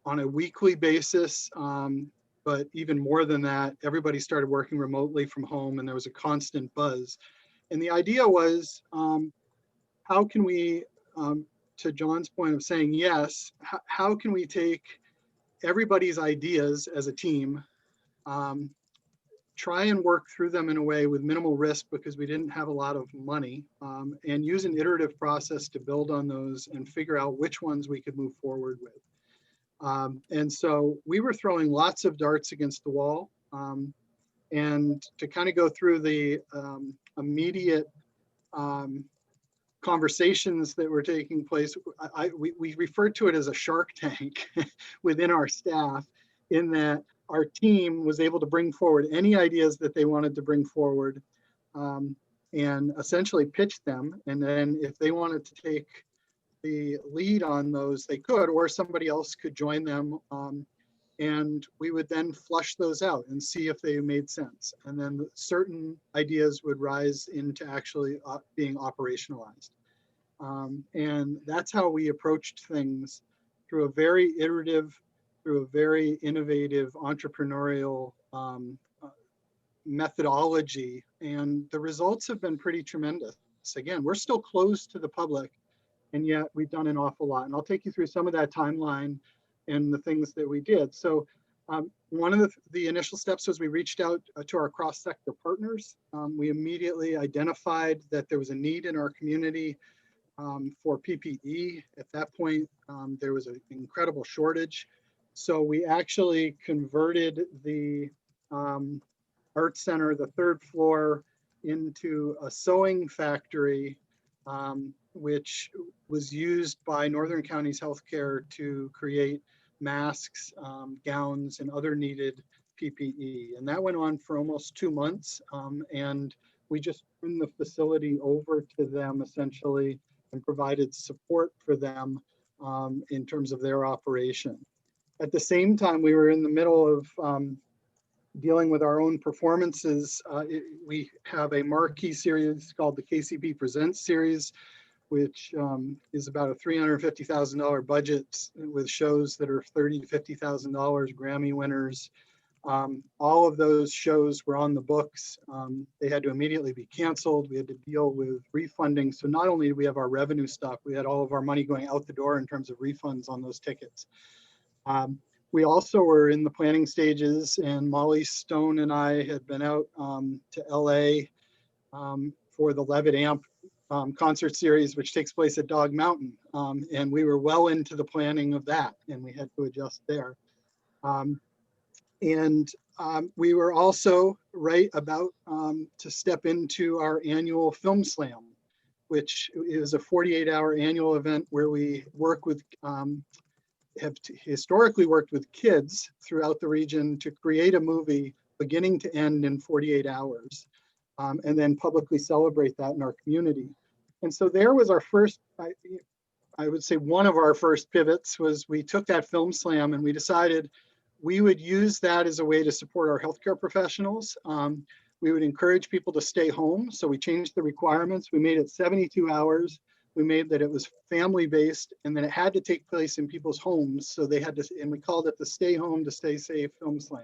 a weekly basis. But even more than that, everybody started working remotely from home, and there was a constant buzz. And the idea was, how can we, to John's point of saying yes, how can we take everybody's ideas as a team, try and work through them in a way with minimal risk because we didn't have a lot of money, and use an iterative process to build on those and figure out which ones we could move forward with. And so we were throwing lots of darts against the wall. And to kind of go through the immediate conversations that were taking place, we referred to it as a Shark Tank within our staff, in that our team was able to bring forward any ideas that they wanted to bring forward, and essentially pitch them. And then if they wanted to take the lead on those, they could, or somebody else could join them. And we would then flush those out and see if they made sense. And then certain ideas would rise into actually being operationalized. And that's how we approached things, through a very iterative, through a very innovative entrepreneurial methodology. And the results have been pretty tremendous. Again, we're still closed to the public, and yet we've done an awful lot. And I'll take you through some of that timeline and the things that we did. So one of the initial steps was we reached out to our cross-sector partners. We immediately identified that there was a need in our community for PPE. At that point, there was an incredible shortage. So we actually converted the Art Center, the 3rd floor, into a sewing factory, which was used by Northern Counties Healthcare to create masks, gowns, and other needed PPE. And that went on for almost 2 months. And we just turned the facility over to them essentially and provided support for them in terms of their operation. At the same time, we were in the middle of dealing with our own performances. We have a marquee series called the KCP Presents series, which is about a $350,000 budget with shows that are $30,000 to $50,000, Grammy winners. All of those shows were on the books. They had to immediately be canceled. We had to deal with refunding. So not only do we have our revenue stuff, we had all of our money going out the door in terms of refunds on those tickets. We also were in the planning stages, and Molly Stone and I had been out to LA for the Levitt Amp concert series, which takes place at Dog Mountain. And we were well into the planning of that, and we had to adjust there. We were also right about to step into our annual Film Slam, which is a 48-hour annual event where we work with, have historically worked with kids throughout the region to create a movie beginning to end in 48 hours, and then publicly celebrate that in our community. And so there was our first, I would say one of our first pivots was we took that Film Slam and we decided we would use that as a way to support our healthcare professionals. We would encourage people to stay home. So we changed the requirements. We made it 72 hours. We made that it was family-based, and then it had to take place in people's homes. So they had to, and we called it the Stay Home to Stay Safe Film Slam.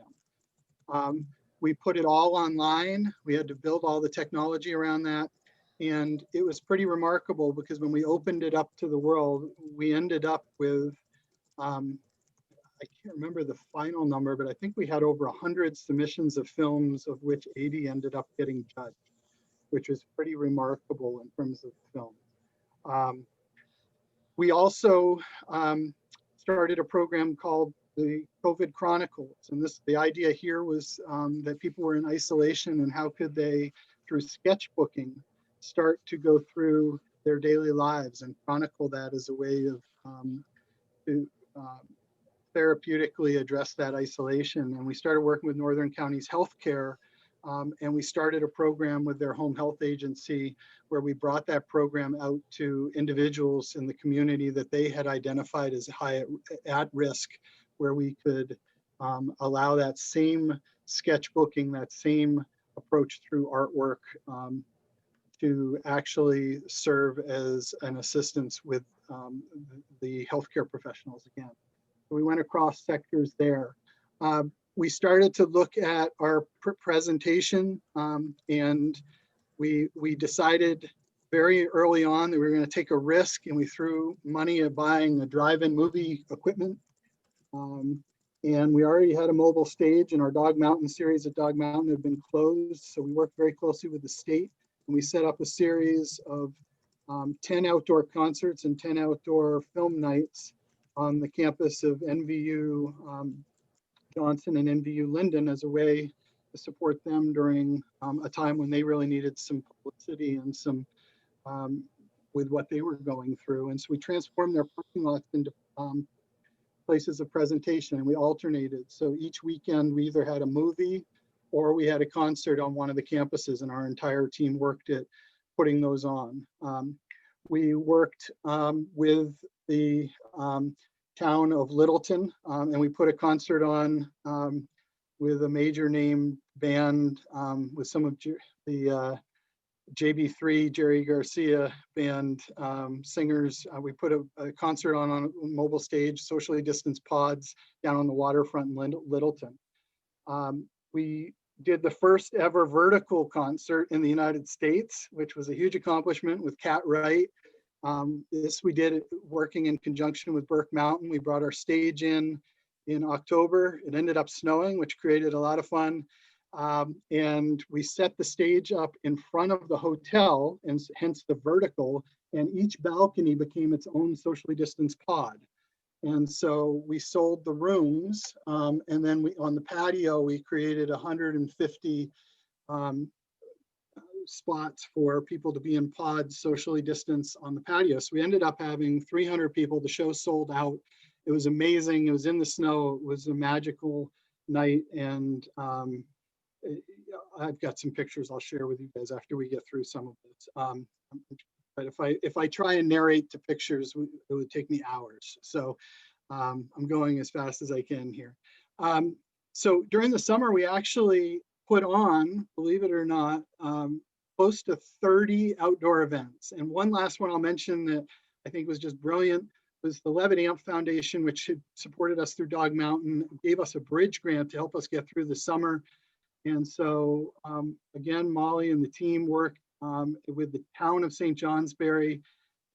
We put it all online. We had to build all the technology around that. And it was pretty remarkable because when we opened it up to the world, we ended up with, I can't remember the final number, but I think we had over 100 submissions of films, of which 80 ended up getting judged, which was pretty remarkable in terms of film. We also started a program called the COVID Chronicles. And the idea here was that people were in isolation, and how could they, through sketchbooking, start to go through their daily lives and chronicle that as a way of to therapeutically address that isolation. And we started working with Northern Counties Healthcare, and we started a program with their home health agency where we brought that program out to individuals in the community that they had identified as high at risk, where we could allow that same sketchbooking, that same approach through artwork to actually serve as an assistance with the healthcare professionals again. We went across sectors there. We started to look at our presentation, and we decided very early on that we were going to take a risk, and we threw money at buying a drive-in movie equipment. And we already had a mobile stage, and our Dog Mountain series at Dog Mountain had been closed. So we worked very closely with the state, and we set up a series of 10 outdoor concerts and 10 outdoor film nights on the campus of NVU Johnson and NVU Linden as a way to support them during a time when they really needed some publicity and some with what they were going through. And so we transformed their parking lots into places of presentation, and we alternated. So each weekend we either had a movie or we had a concert on one of the campuses, and our entire team worked at putting those on. We worked with the town of Littleton, and we put a concert on with a major name band with some of the JB3, Jerry Garcia band singers. We put a concert on a mobile stage, socially distanced pods down on the waterfront in Littleton. We did the first ever vertical concert in the United States, which was a huge accomplishment with Cat Wright. This we did working in conjunction with Burke Mountain. We brought our stage in October. It ended up snowing, which created a lot of fun. And we set the stage up in front of the hotel, and hence the vertical, and each balcony became its own socially distanced pod. And so we sold the rooms, and then on the patio, we created 150 spots for people to be in pods, socially distanced on the patio. So we ended up having 300 people. The show sold out. It was amazing. It was in the snow. It was a magical night. And I've got some pictures I'll share with you guys after we get through some of this. But if I try and narrate to pictures, it would take me hours. So I'm going as fast as I can here. So during the summer, we actually put on, believe it or not, close to 30 outdoor events. And one last one I'll mention that I think was just brilliant was the Levitt Amp Foundation, which had supported us through Dog Mountain, gave us a bridge grant to help us get through the summer. And so again, Molly and the team worked with the town of St. Johnsbury,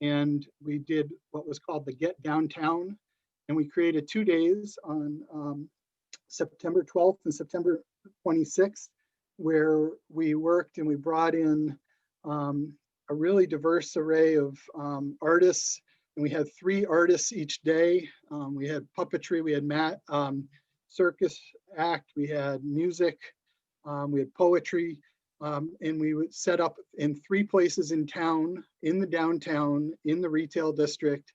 and we did what was called the Get Downtown. And we created 2 days on September 12th and September 26th, where we worked and we brought in a really diverse array of artists. And we had 3 artists each day. We had puppetry, we had circus act, we had music, we had poetry, and we would set up in 3 places in town, in the downtown, in the retail district,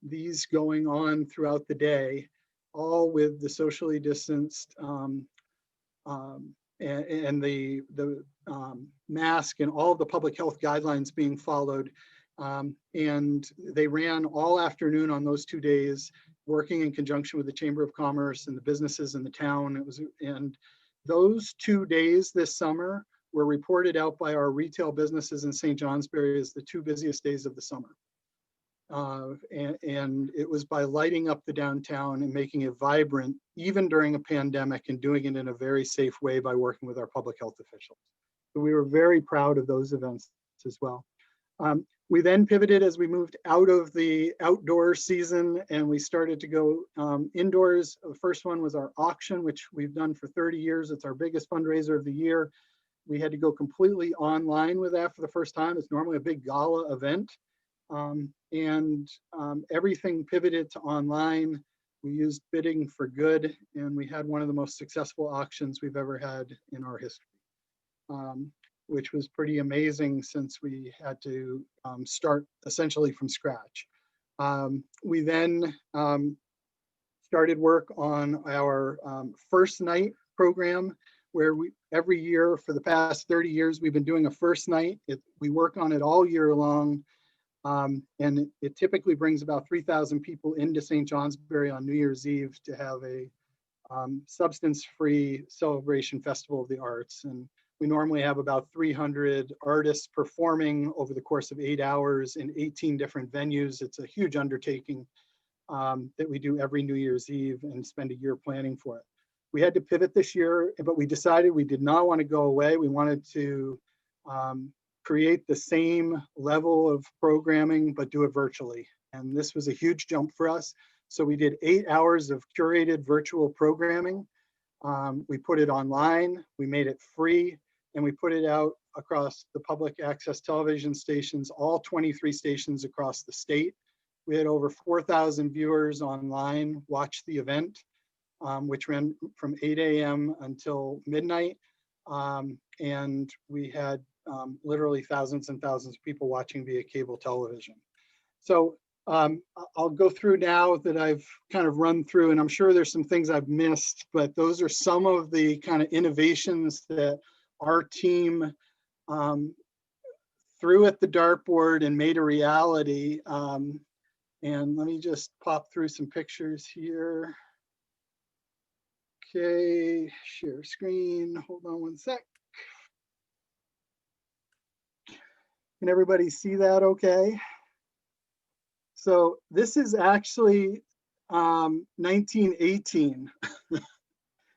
these going on throughout the day, all with the socially distanced and the mask and all of the public health guidelines being followed. And they ran all afternoon on those 2 days, working in conjunction with the Chamber of Commerce and the businesses in the town. And those 2 days this summer were reported out by our retail businesses in St. Johnsbury as the 2 busiest days of the summer. and it was by lighting up the downtown and making it vibrant, even during a pandemic, and doing it in a very safe way by working with our public health officials. So we were very proud of those events as well. We then pivoted as we moved out of the outdoor season and we started to go indoors. The first one was our auction, which we've done for 30 years. It's our biggest fundraiser of the year. We had to go completely online with that for the first time. It's normally a big gala event. Everything pivoted to online. We used bidding for good, and we had one of the most successful auctions we've ever had in our history, which was pretty amazing since we had to start essentially from scratch. We then started work on our first night program, where every year for the past 30 years, we've been doing a first night. We work on it all year long. And it typically brings about 3,000 people into St. Johnsbury on New Year's Eve to have a substance-free celebration festival of the arts. And we normally have about 300 artists performing over the course of 8 hours in 18 different venues. It's a huge undertaking that we do every New Year's Eve and spend a year planning for it. We had to pivot this year, but we decided we did not want to go away. We wanted to create the same level of programming, but do it virtually. And this was a huge jump for us. So we did 8 hours of curated virtual programming. We put it online, we made it free, and we put it out across the public access television stations, all 23 stations across the state. We had over 4,000 viewers online watch the event, which ran from 8 a.m. until midnight. And we had literally thousands and thousands of people watching via cable television. So I'll go through now that I've kind of run through, and I'm sure there's some things I've missed, but those are some of the kind of innovations that our team threw at the dartboard and made a reality. And let me just pop through some pictures here. Okay, share screen, hold on one sec. Can everybody see that okay? So this is actually 1918.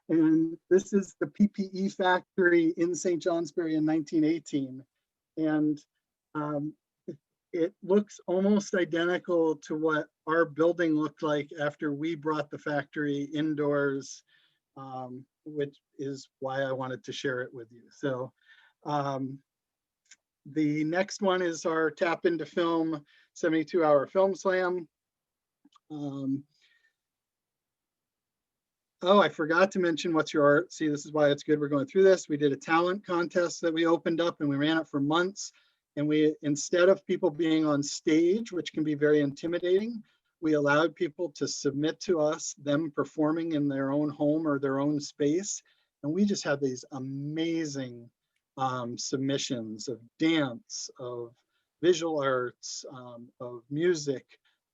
And this is the PPE factory in St. Johnsbury in 1918. And it looks almost identical to what our building looked like after we brought the factory indoors, which is why I wanted to share it with you. So the next one is our Tap into Film 72-hour film slam. Oh, I forgot to mention what's your art. See, this is why it's good we're going through this. We did a talent contest that we opened up and we ran it for months. And we, instead of people being on stage, which can be very intimidating, we allowed people to submit to us, them performing in their own home or their own space. And we just had these amazing submissions of dance, of visual arts, of music.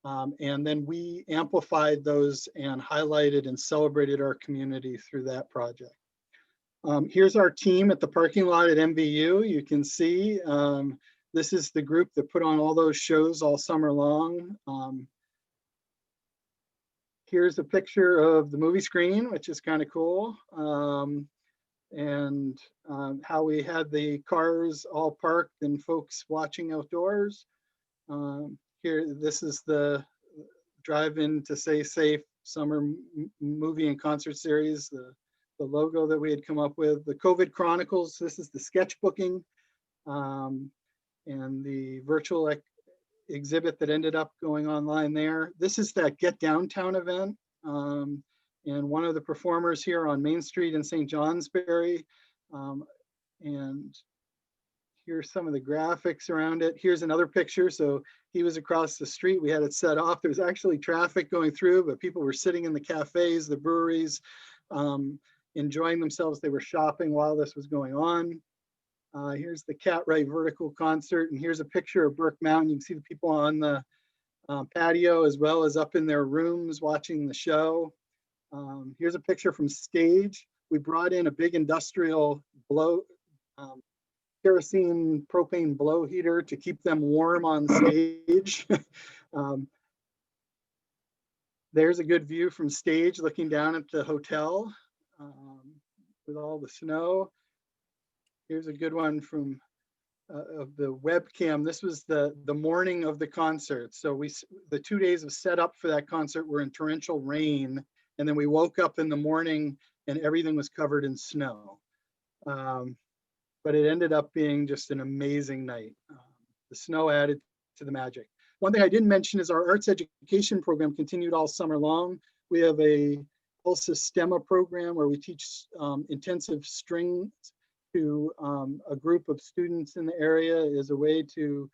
And then we amplified those and highlighted and celebrated our community through that project. Here's our team at the parking lot at MVU. You can see this is the group that put on all those shows all summer long. Here's a picture of the movie screen, which is kind of cool. And how we had the cars all parked and folks watching outdoors. Here, this is the drive-in to stay safe summer movie and concert series, the logo that we had come up with. The COVID Chronicles, this is the sketchbooking, and the virtual exhibit that ended up going online there. This is that Get Downtown event. And one of the performers here on Main Street in St. Johnsbury. And here's some of the graphics around it. Here's another picture. So he was across the street. We had it set off. There was actually traffic going through, but people were sitting in the cafes, the breweries, enjoying themselves. They were shopping while this was going on. Here's the Cat-Right Vertical concert. And here's a picture of Burke Mountain. You can see the people on the patio as well as up in their rooms watching the show. Here's a picture from stage. We brought in a big industrial kerosene propane blow heater to keep them warm on stage Um, there's a good view from stage looking down at the hotel with all the snow. Here's a good one from of the webcam. This was the morning of the concert. So the 2 days of setup for that concert were in torrential rain. And then we woke up in the morning and everything was covered in snow. But it ended up being just an amazing night. The snow added to the magic. One thing I didn't mention is our arts education program continued all summer long. We have a Pulsa STEMA program where we teach intensive strings to a group of students in the area as a way to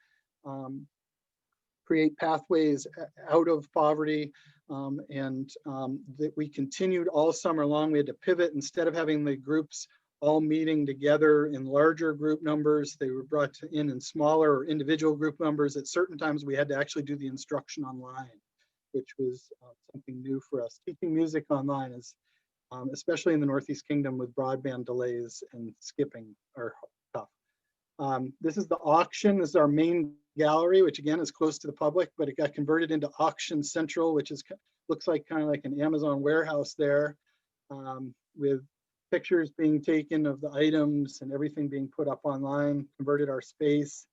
create pathways out of poverty. That we continued all summer long. We had to pivot. Instead of having the groups all meeting together in larger group numbers, they were brought in smaller or individual group numbers. At certain times, we had to actually do the instruction online, which was something new for us. Teaching music online is, especially in the Northeast Kingdom with broadband delays and skipping, are tough. This is the auction. This is our main gallery, which again is close to the public, but it got converted into Auction Central, which looks like kind of like an Amazon warehouse there, with pictures being taken of the items and everything being put up online. Converted our space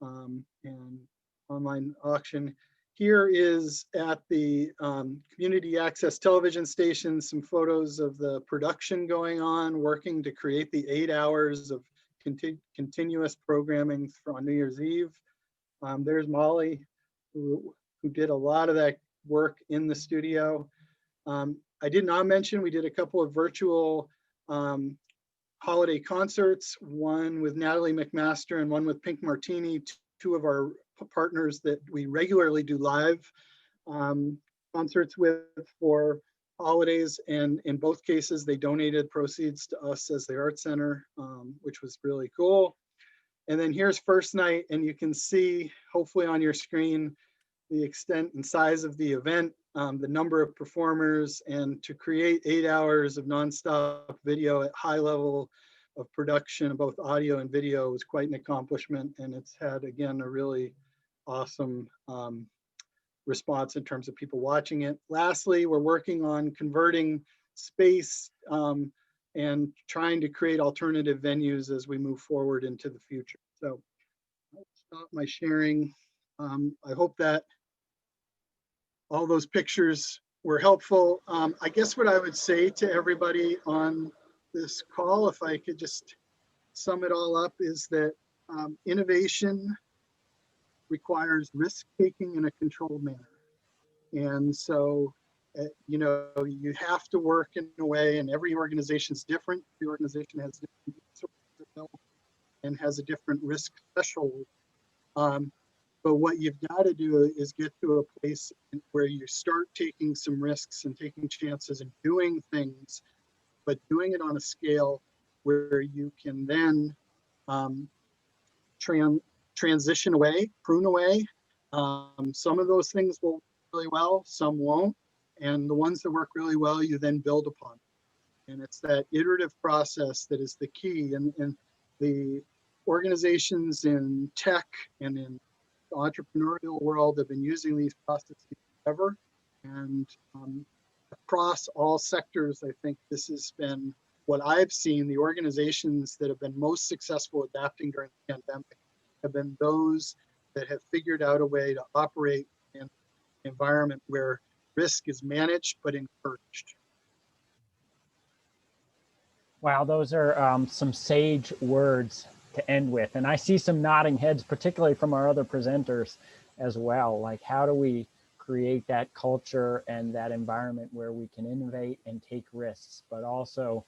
and online auction. Here is at the community access television station, some photos of the production going on, working to create the 8 hours of continuous programming on New Year's Eve. There's Molly, who did a lot of that work in the studio. I did not mention, we did a couple of virtual holiday concerts, one with Natalie McMaster and one with Pink Martini, two of our partners that we regularly do live concerts with for holidays. And in both cases, they donated proceeds to us as the Art Center, which was really cool. And then here's first night, and you can see, hopefully on your screen, the extent and size of the event, the number of performers, and to create 8 hours of nonstop video at high level of production, both audio and video, was quite an accomplishment. And it's had, again, a really awesome response in terms of people watching it. Lastly, we're working on converting space and trying to create alternative venues as we move forward into the future. So I'll stop my sharing. I hope that all those pictures were helpful. I guess what I would say to everybody on this call, if I could just sum it all up, is that innovation requires risk-taking in a controlled manner. And so, you know, you have to work in a way, and every organization is different. Every organization has different resources and has a different risk threshold. But what you've got to do is get to a place where you start taking some risks and taking chances and doing things, but doing it on a scale where you can then transition away, prune away. Some of those things will work really well, some won't. And the ones that work really well, you then build upon. And it's that iterative process that is the key. And the organizations in tech and in the entrepreneurial world have been using these processes forever. And across all sectors, I think this has been what I've seen. The organizations that have been most successful adapting during the pandemic have been those that have figured out a way to operate in an environment where risk is managed but encouraged. Wow, those are some sage words to end with. And I see some nodding heads, particularly from our other presenters as well. Like, how do we create that culture and that environment where we can innovate and take risks, but also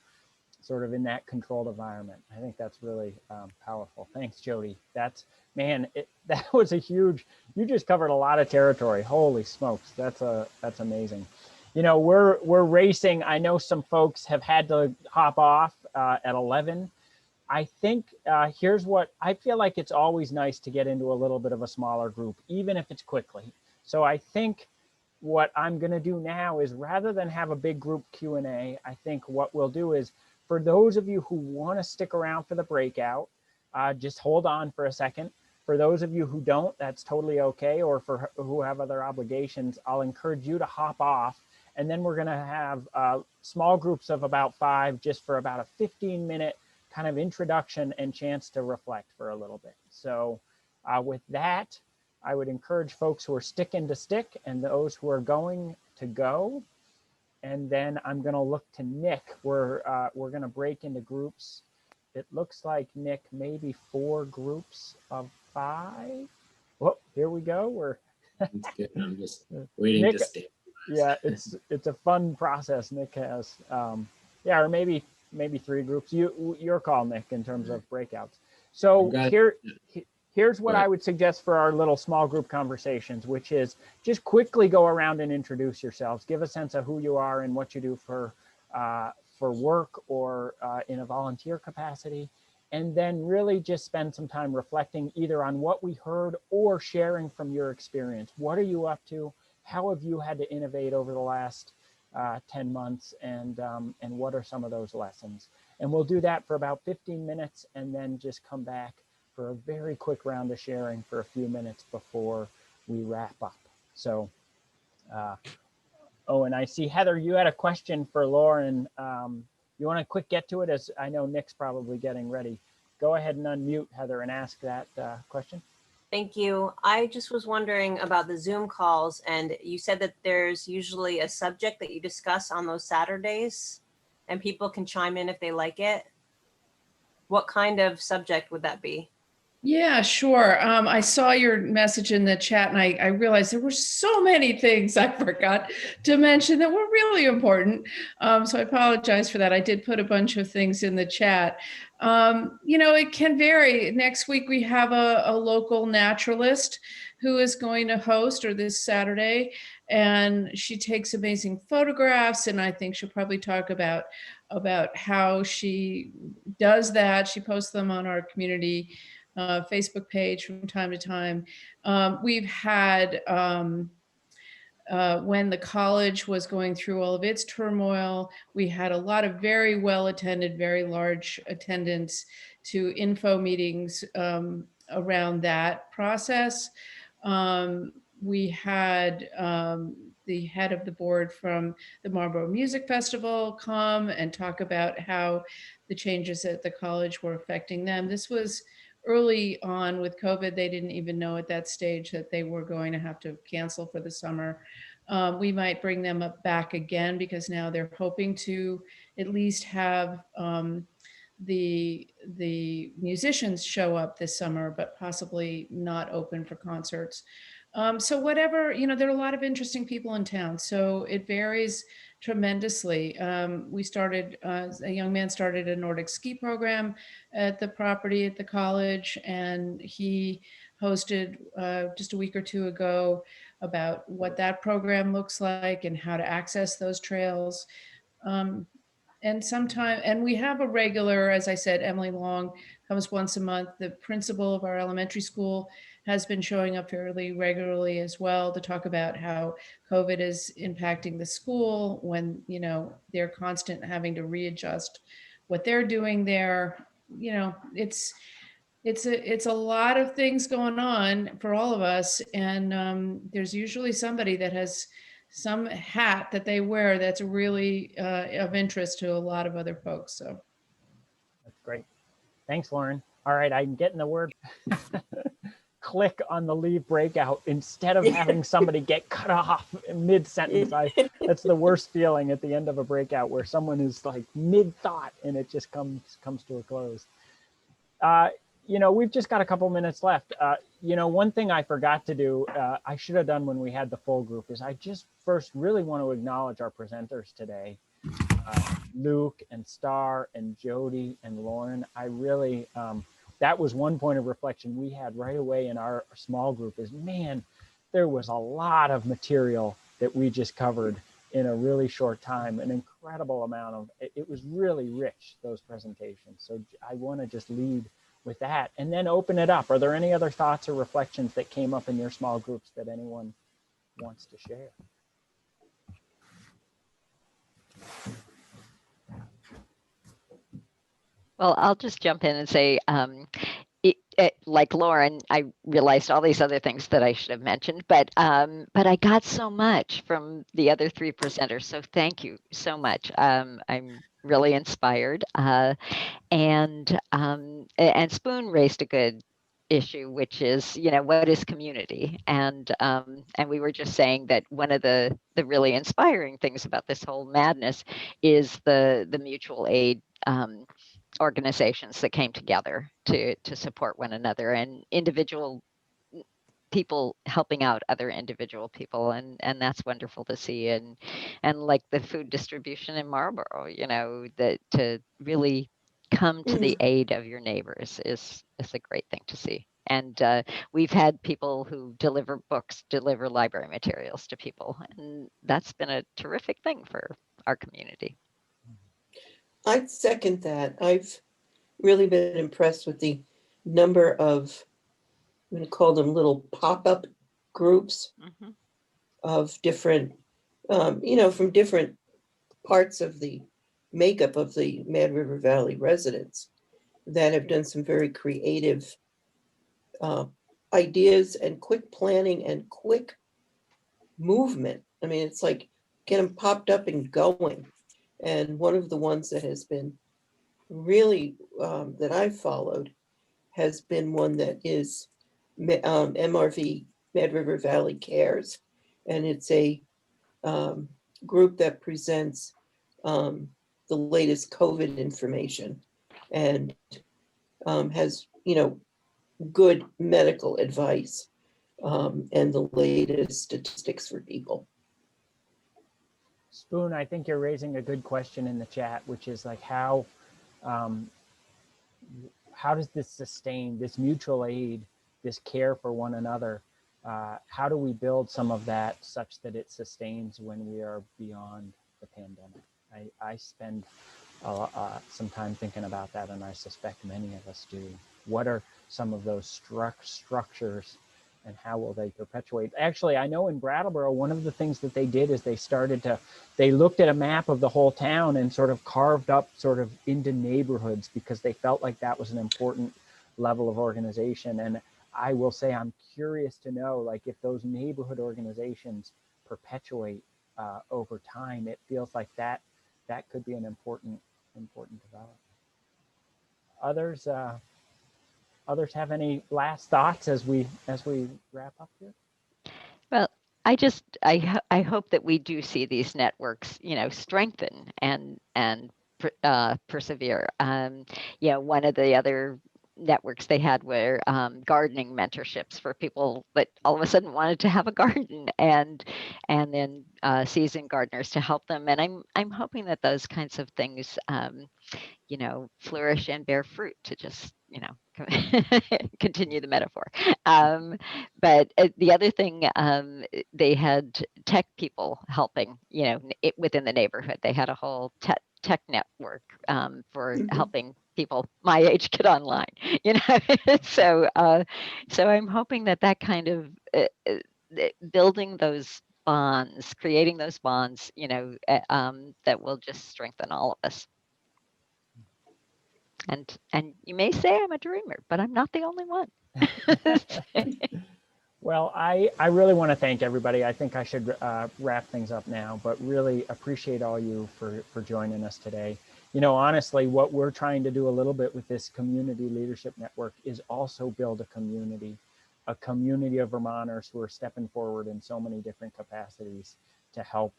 sort of in that controlled environment? I think that's really powerful. Thanks, Jody. That's, man, that was a huge, you just covered a lot of territory. Holy smokes, that's amazing. You know, we're racing. I know some folks have had to hop off at 11. I think here's what, I feel like it's always nice to get into a little bit of a smaller group, even if it's quickly. So I think what I'm gonna do now is, rather than have a big group Q&A, I think what we'll do is, for those of you who wanna stick around for the breakout, just hold on for a second. For those of you who don't, that's totally okay. Or for who have other obligations, I'll encourage you to hop off. And then we're going to have small groups of about 5, just for about a 15-minute kind of introduction and chance to reflect for a little bit. So with that, I would encourage folks who are sticking to stick and those who are going to go. And then I'm going to look to Nick. We're going to break into groups. It looks like, Nick, maybe 4 groups of 5. Well, here we go. That's good. I'm just waiting Nick, to stay. yeah, it's a fun process Nick has. Yeah, or maybe 3 groups. Your call, Nick, in terms of breakouts. So here's what I would suggest for our little small group conversations, which is just quickly go around and introduce yourselves. Give a sense of who you are and what you do for work or in a volunteer capacity. And then really just spend some time reflecting either on what we heard or sharing from your experience. What are you up to? How have you had to innovate over the last 10 months? And what are some of those lessons? And we'll do that for about 15 minutes and then just come back for a very quick round of sharing for a few minutes before we wrap up. So, oh, and I see, Heather, you had a question for Lauren. You want to quick get to it, as I know Nick's probably getting ready. Go ahead and unmute, Heather, and ask that question. Thank you. I just was wondering about the Zoom calls, and you said that there's usually a subject that you discuss on those Saturdays and people can chime in if they like it. What kind of subject would that be? Yeah, sure. I saw your message in the chat and I realized there were so many things I forgot to mention that were really important. So I apologize for that. I did put a bunch of things in the chat. It can vary. Next week, we have a local naturalist who is going to host, or this Saturday, and she takes amazing photographs. And I think she'll probably talk about how she does that. She posts them on our community Facebook page from time to time. We've had, when the college was going through all of its turmoil, we had a lot of very well attended, very large attendance to info meetings around that process. We had the head of the board from the Marlboro Music Festival come and talk about how the changes at the college were affecting them. This was early on with COVID. They didn't even know at that stage that they were going to have to cancel for the summer. We might bring them up back again because now they're hoping to at least have the musicians show up this summer, but possibly not open for concerts. So whatever, there are a lot of interesting people in town. So it varies tremendously. We started, a young man started a Nordic ski program at the property at the college, and he hosted just a week or 2 ago about what that program looks like and how to access those trails. And we have a regular, as I said, Emily Long comes once a month. The principal of our elementary school has been showing up fairly regularly as well to talk about how COVID is impacting the school when, they're constant having to readjust what they're doing there. It's a lot of things going on for all of us. And there's usually somebody that has some hat that they wear that's really of interest to a lot of other folks. So That's great. Thanks, Lauren. All right, I'm getting the word. Click on the leave breakout instead of having somebody get cut off mid-sentence. That's the worst feeling at the end of a breakout, where someone is like mid-thought and it just comes to a close. We've just got a couple minutes left. One thing I forgot to do, I should have done when we had the full group, is I just first really want to acknowledge our presenters today. Luke and Starr and Jody and Lauren. I really, that was one point of reflection we had right away in our small group, is, man, there was a lot of material that we just covered in a really short time, an incredible amount of, it was really rich, those presentations. So I want to just lead with that and then open it up. Are there any other thoughts or reflections that came up in your small groups that anyone wants to share? Well, I'll just jump in and say, like Lauren, I realized all these other things that I should have mentioned, but I got so much from the other three presenters. So thank you so much. I'm really inspired. And Spoon raised a good issue, which is, what is community? And we were just saying that one of the really inspiring things about this whole madness is the mutual aid organizations that came together to support one another, and individual people helping out other individual people, and that's wonderful to see. And like the food distribution in Marlboro, that to really come to the aid of your neighbors is a great thing to see. And we've had people who deliver books, deliver library materials to people, and that's been a terrific thing for our community. I'd second that. I've really been impressed with the number of, I'm going to call them little pop-up groups of different, from different parts of the makeup of the Mad River Valley residents that have done some very creative ideas and quick planning and quick movement. I mean, it's like get them popped up and going. And one of the ones that has been really that I've followed has been one that is MRV, Mad River Valley Cares, and it's a group that presents the latest COVID information and has good medical advice and the latest statistics for people. Spoon, I think you're raising a good question in the chat, which is like how does this sustain this mutual aid, this care for one another? How do we build some of that such that it sustains when we are beyond the pandemic? I spend some time thinking about that, and I suspect many of us do. What are some of those structures, and how will they perpetuate? Actually, I know in Brattleboro, one of the things that they did is they looked at a map of the whole town and sort of carved up sort of into neighborhoods, because they felt like that was an important level of organization. And I will say, I'm curious to know, like, if those neighborhood organizations perpetuate over time. It feels like that could be an important development. Others have any last thoughts as we wrap up here? Well, I hope that we do see these networks, strengthen and persevere. One of the other networks they had were gardening mentorships for people that all of a sudden wanted to have a garden, and then seasoned gardeners to help them. And I'm hoping that those kinds of things flourish and bear fruit, to just, continue the metaphor. But the other thing, they had tech people helping, within the neighborhood. They had a whole tech network for helping people my age get online, So I'm hoping that kind of building those bonds, creating those bonds, that will just strengthen all of us. And you may say I'm a dreamer, but I'm not the only one. Well, I really want to thank everybody. I think I should wrap things up now, but really appreciate all you for joining us today. Honestly, what we're trying to do a little bit with this community leadership network is also build a community of Vermonters who are stepping forward in so many different capacities to help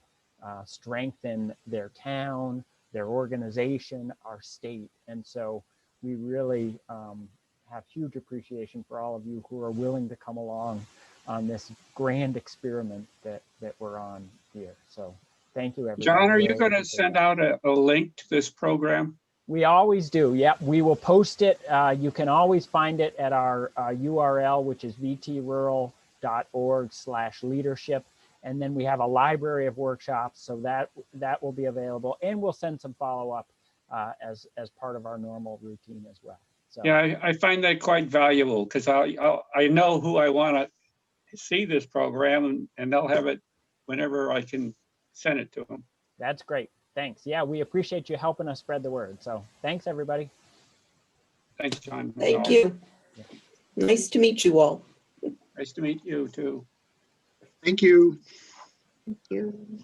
strengthen their town, their organization, our state. And so we really have huge appreciation for all of you who are willing to come along on this grand experiment that we're on here. So thank you, everybody. John, are you going to send out a link to this program? We always do. Yep, we will post it. You can always find it at our URL, which is vtrural.org/leadership. And then we have a library of workshops, so that will be available, and we'll send some follow-up as part of our normal routine as well. So yeah, I find that quite valuable, because I know who I want to see this program, and they'll have it whenever I can send it to them. That's great. Thanks. Yeah, we appreciate you helping us spread the word. So thanks, everybody. Thanks, John. Thank you. Yeah. Nice to meet you all. Nice to meet you too. Thank you. Thank you.